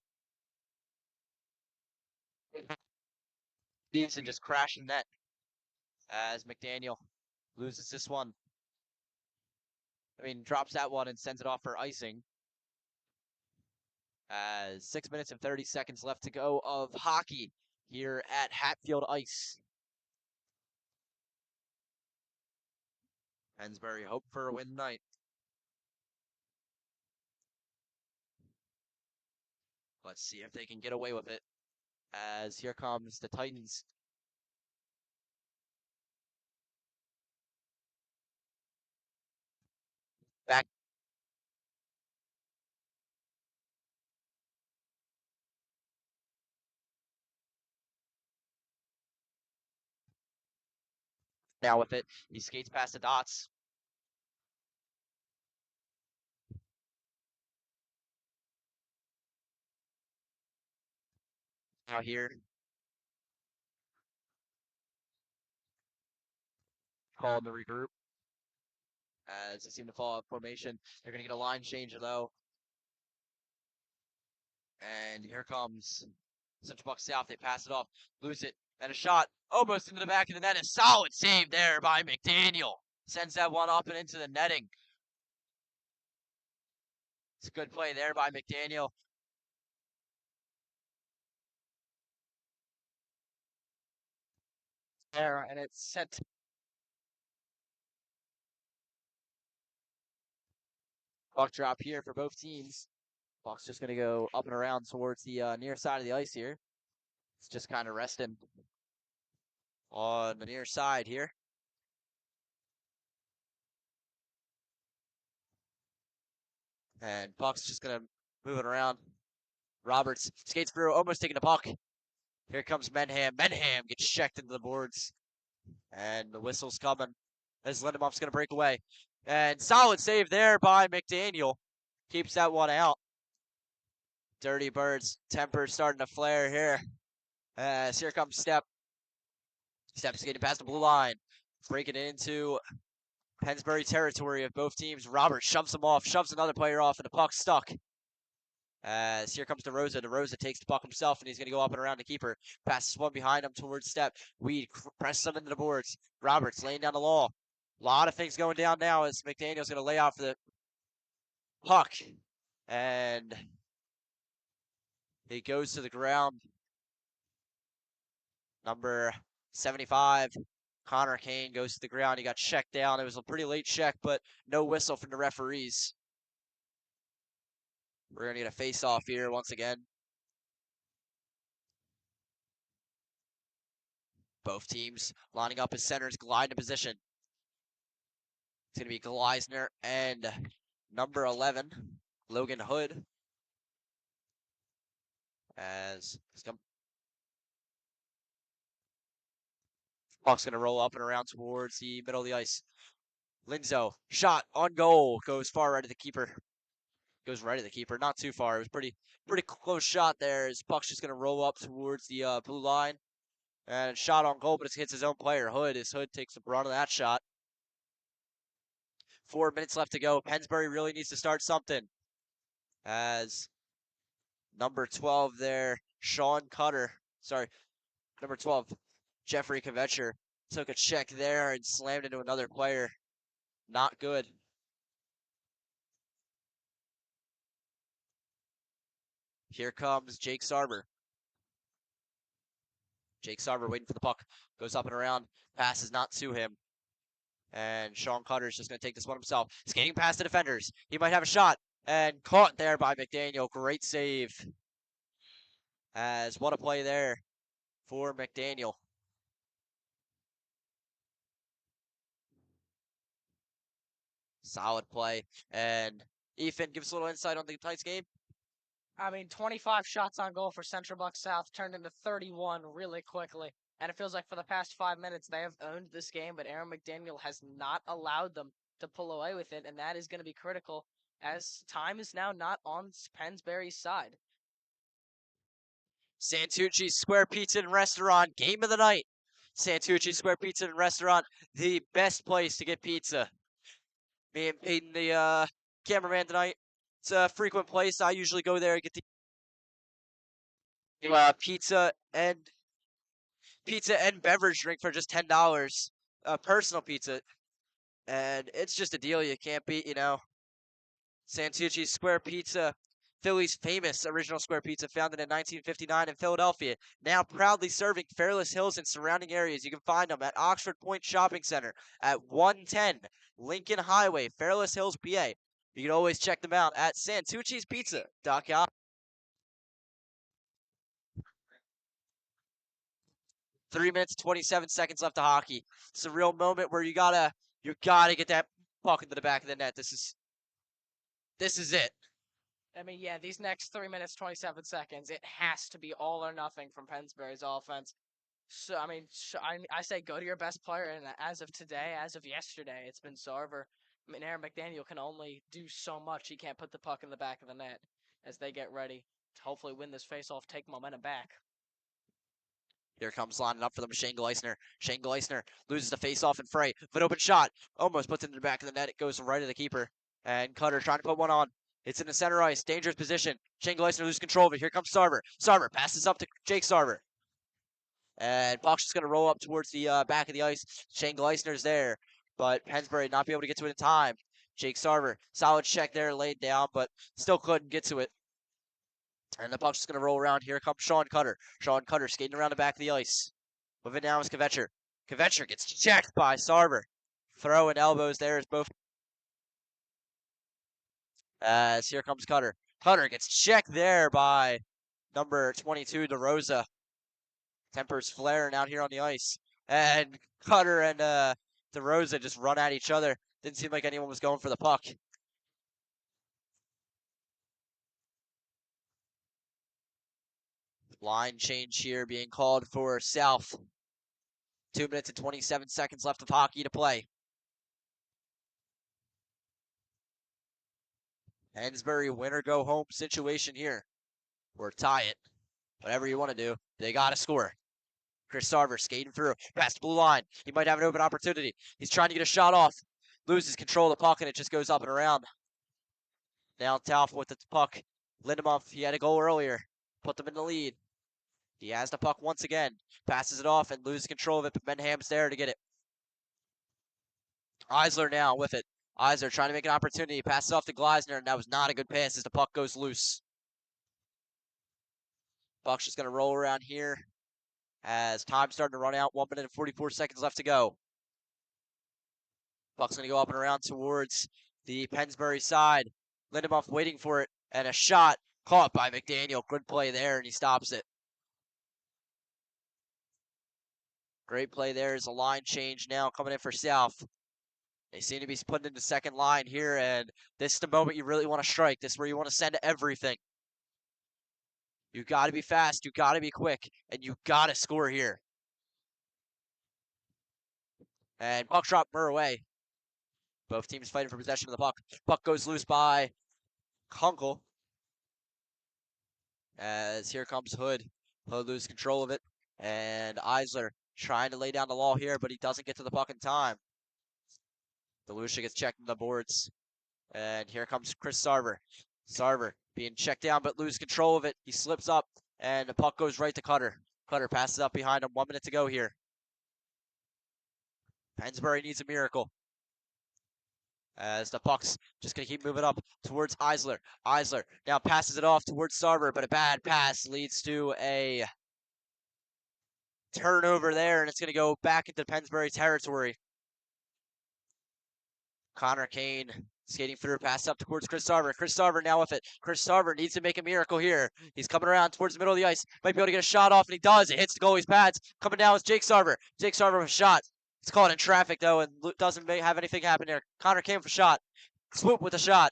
Stevenson just crashing net as McDaniel loses this one. I mean, drops that one and sends it off for icing. As 6 minutes and 30 seconds left to go of hockey here at Hatfield Ice. Pennsbury hope for a win tonight. Let's see if they can get away with it. As here comes the Titans. Back. Now with it, he skates past the dots. Now here. Called to regroup. As they seem to fall out of formation. They're going to get a line change, though. And here comes Central Buck South. They pass it off, lose it, and a shot almost into the back of the net. A solid save there by McDaniel. Sends that one up and into the netting. It's a good play there by McDaniel. There, and it's set. Puck drop here for both teams. Puck's just going to go up and around towards the near side of the ice here. It's just kind of resting on the near side here. And Puck's just going to move it around. Roberts skates through, almost taking the puck. Here comes Menham. Menham gets checked into the boards. And the whistle's coming as Lindemoff's going to break away. And solid save there by McDaniel. Keeps that one out. Dirty Birds temper starting to flare here. As here comes Step. Step skating past the blue line. Breaking it into Pennsbury territory of both teams. Robert shoves him off, shoves another player off, and the puck's stuck. As here comes DeRosa. DeRosa takes the puck himself, and he's going to go up and around the keeper. Passes one behind him towards Step. Weed presses him into the boards. Roberts laying down the law. A lot of things going down now as McDaniel's going to lay off the puck. And he goes to the ground. Number 75, Connor Kane, goes to the ground. He got checked down. It was a pretty late check, but no whistle from the referees. We're going to get a face-off here once again. Both teams lining up as centers, glide into position. It's going to be Gleisner and number 11, Logan Hood. As puck's going to roll up and around towards the middle of the ice. Linzo, shot on goal, goes far right of the keeper. Goes right of the keeper, not too far. It was pretty close shot there. His puck's just going to roll up towards the blue line. And shot on goal, but it hits his own player, Hood. Hood takes the brunt of that shot. 4 minutes left to go. Pennsbury really needs to start something. As number 12 there, Sean Cutter. Sorry, number 12, Jeffrey Kvetcher, took a check there and slammed into another player. Not good. Here comes Jake Sarver. Jake Sarver waiting for the puck. Goes up and around. Passes not to him. And Sean Cutter's just going to take this one himself. Skating past the defenders. He might have a shot. And caught there by McDaniel. Great save. As what a play there for McDaniel. Solid play. And Ethan, give us a little insight on the tonight's game. I mean, 25 shots on goal for Central Buck South turned into 31 really quickly. And it feels like for the past 5 minutes, they have owned this game, but Aaron McDaniel has not allowed them to pull away with it. And that is going to be critical as time is now not on Pennsbury's side. Santucci's Square Pizza and Restaurant, game of the night. Santucci's Square Pizza and Restaurant, the best place to get pizza. Me and Peyton, the cameraman tonight. It's a frequent place. I usually go there and get the pizza and beverage drink for just $10. Personal pizza. And it's just a deal you can't beat, you know. Santucci's Square Pizza, Philly's famous original square pizza, founded in 1959 in Philadelphia, now proudly serving Fairless Hills and surrounding areas. You can find them at Oxford Point Shopping Center at 110 Lincoln Highway, Fairless Hills, PA. You can always check them out at santuccispizza.com. Three minutes, 27 seconds left of hockey. It's a real moment where you gotta get that puck into the back of the net. This is it. I mean, yeah, these next 3 minutes, 27 seconds, it has to be all or nothing from Pennsbury's offense. So, I mean, I say go to your best player, and as of today, as of yesterday, it's been Sarver. I mean, Aaron McDaniel can only do so much. He can't put the puck in the back of the net as they get ready to hopefully win this faceoff, take momentum back. Here comes lining up for them, Shane Gleisner. Shane Gleisner loses the faceoff and fray. An open shot. Almost puts it in the back of the net. It goes right to the keeper. And Cutter trying to put one on. It's in the center ice. Dangerous position. Shane Gleisner loses control of it. Here comes Sarver. Sarver passes up to Jake Sarver. And puck's just going to roll up towards the back of the ice. Shane Gleisner's there. But Pennsbury not be able to get to it in time. Jake Sarver. Solid check there laid down, but still couldn't get to it. And the puck's just going to roll around. Here comes Sean Cutter. Sean Cutter skating around the back of the ice. With it now is Kvetcher. Kvetcher gets checked by Sarver. Throw and elbows there is both. As here comes Cutter. Cutter gets checked there by number 22, DeRosa. Tempers flaring out here on the ice. And Cutter and DeRosa just run at each other. Didn't seem like anyone was going for the puck. Line change here being called for South. 2 minutes and 27 seconds left of hockey to play. Pennsbury win or go home situation here. Or tie it. Whatever you want to do. They got to score. Chris Sarver skating through. Past the blue line. He might have an open opportunity. He's trying to get a shot off. loses control of the puck, and it just goes up and around. Now Tauf with the puck. Lindemuth, he had a goal earlier. Put them in the lead. He has the puck once again. Passes it off and loses control of it, but Benham's there to get it. Eisler now with it. Eisler trying to make an opportunity. Passes off to Gleisner, and that was not a good pass as the puck goes loose. Puck's just going to roll around here as time's starting to run out. 1 minute and 44 seconds left to go. Puck's going to go up and around towards the Pennsbury side. Lindemuth waiting for it, and a shot caught by McDaniel. Good play there, and he stops it. Great play there. There's a line change now coming in for South. They seem to be putting in the second line here, and this is the moment you really want to strike. This is where you want to send everything. You got to be fast, you got to be quick, and you got to score here. And puck drop Murr away. Both teams fighting for possession of the puck. Puck goes loose by Kunkel. As here comes Hood. Hood loses control of it. And Eisler trying to lay down the law here, but he doesn't get to the puck in time. DeLucia gets checked on the boards. And here comes Chris Sarver. Sarver being checked down, but loses control of it. He slips up, and the puck goes right to Cutter. Cutter passes up behind him. 1 minute to go here. Pennsbury needs a miracle. As the puck's just going to keep moving up towards Eisler. Eisler now passes it off towards Sarver, but a bad pass leads to a turnover there, and it's going to go back into Pennsbury territory. Connor Kane skating through, pass up towards Chris Sarver. Chris Sarver now with it. Chris Sarver needs to make a miracle here. He's coming around towards the middle of the ice. Might be able to get a shot off, and he does. It hits the goalie's pads. Coming down is Jake Sarver. Jake Sarver with a shot. It's caught in traffic, though, and doesn't have anything happen there. Connor Kane with a shot. Swoop with a shot.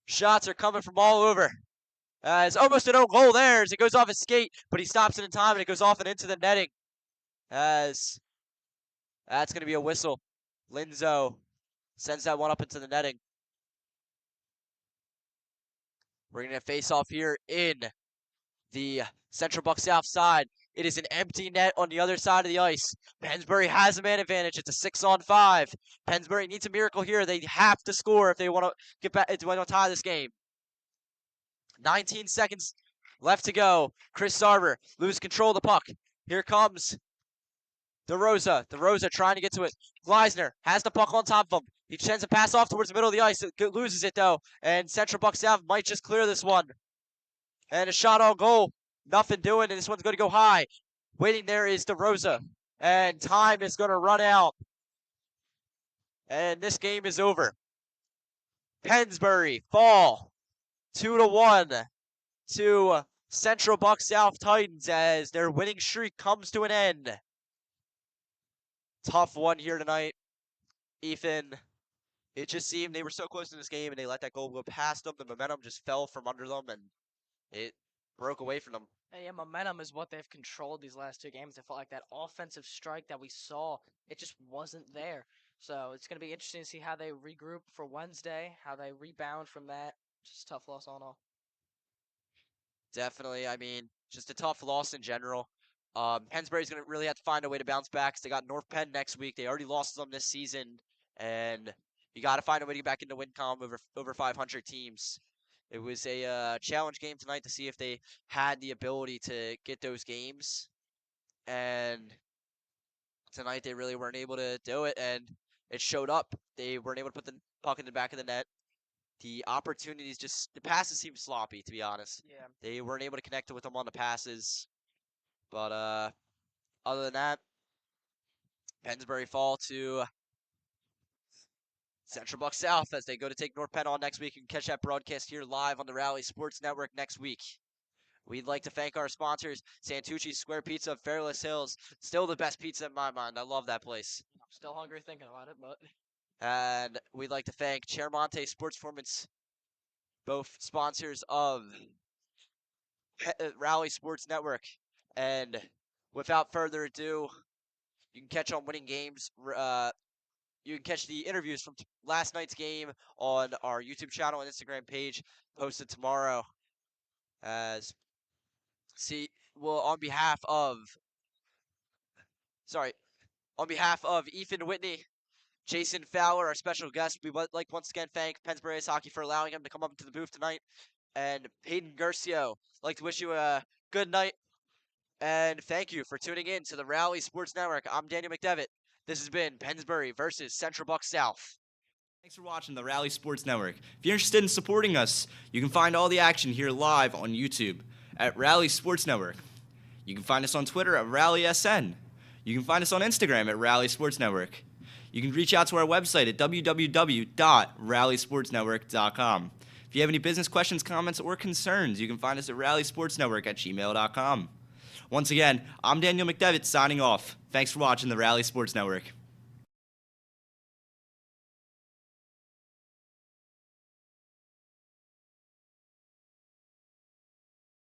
Shots are coming from all over. It's almost an own goal there as it goes off his skate, but he stops it in time, and it goes off and into the netting. As that's going to be a whistle. Linzo sends that one up into the netting. We're going to face off here in the Central Buck South side. It is an empty net on the other side of the ice. Pennsbury has a man advantage. It's a 6-on-5. Pennsbury needs a miracle here. They have to score if they want to get back. If they want to tie this game. 19 seconds left to go. Chris Sarver loses control of the puck. Here comes DeRosa. DeRosa trying to get to it. Gleisner has the puck on top of him. He sends a pass off towards the middle of the ice. Loses it, though. And Central Buck South might just clear this one. And a shot on goal. Nothing doing, and this one's going to go high. Waiting there is DeRosa. And time is going to run out. And this game is over. Pennsbury fall 2-1 to Central Buck South Titans as their winning streak comes to an end. Tough one here tonight. Ethan, it just seemed they were so close in this game and they let that goal go past them. The momentum just fell from under them and it broke away from them. Yeah, momentum is what they've controlled these last two games. I felt like that offensive strike that we saw, it just wasn't there. So it's going to be interesting to see how they regroup for Wednesday, how they rebound from that. Just a tough loss all in all. Definitely. I mean, just a tough loss in general. Pennsbury's going to really have to find a way to bounce back because they got North Penn next week. They already lost them this season, and you got to find a way to get back into win column over 500 teams. It was a challenge game tonight to see if they had the ability to get those games, and tonight they really weren't able to do it, and it showed up. They weren't able to put the puck in the back of the net. The opportunities the passes seemed sloppy, to be honest. Yeah. They weren't able to connect with them on the passes. But other than that, Pennsbury fall to Central Buck South as they go to take North Penn on next week. You can catch that broadcast here live on the Rally Sports Network next week. We'd like to thank our sponsors, Santucci's Square Pizza of Fairless Hills. Still the best pizza in my mind. I love that place. I'm still hungry thinking about it, but... And we'd like to thank Chairmonte Sports Performance, both sponsors of Rally Sports Network. And without further ado, you can catch on Winning Games. You can catch the interviews from last night's game on our YouTube channel and Instagram page, posted tomorrow. On behalf of Ethan Whitney, Jason Fowler, our special guest. We would like once again thank Pennsbury Ice Hockey for allowing him to come up to the booth tonight. And Peyton Guercio, I'd like to wish you a good night. And thank you for tuning in to the Rally Sports Network. I'm Daniel McDevitt. This has been Pennsbury versus Central Buck South. Thanks for watching the Rally Sports Network. If you're interested in supporting us, you can find all the action here live on YouTube at Rally Sports Network. You can find us on Twitter at RallySN. You can find us on Instagram at Rally Sports Network. You can reach out to our website at www.rallysportsnetwork.com. If you have any business questions, comments, or concerns, you can find us at rallysportsnetwork@gmail.com. Once again, I'm Daniel McDevitt signing off. Thanks for watching the Rally Sports Network.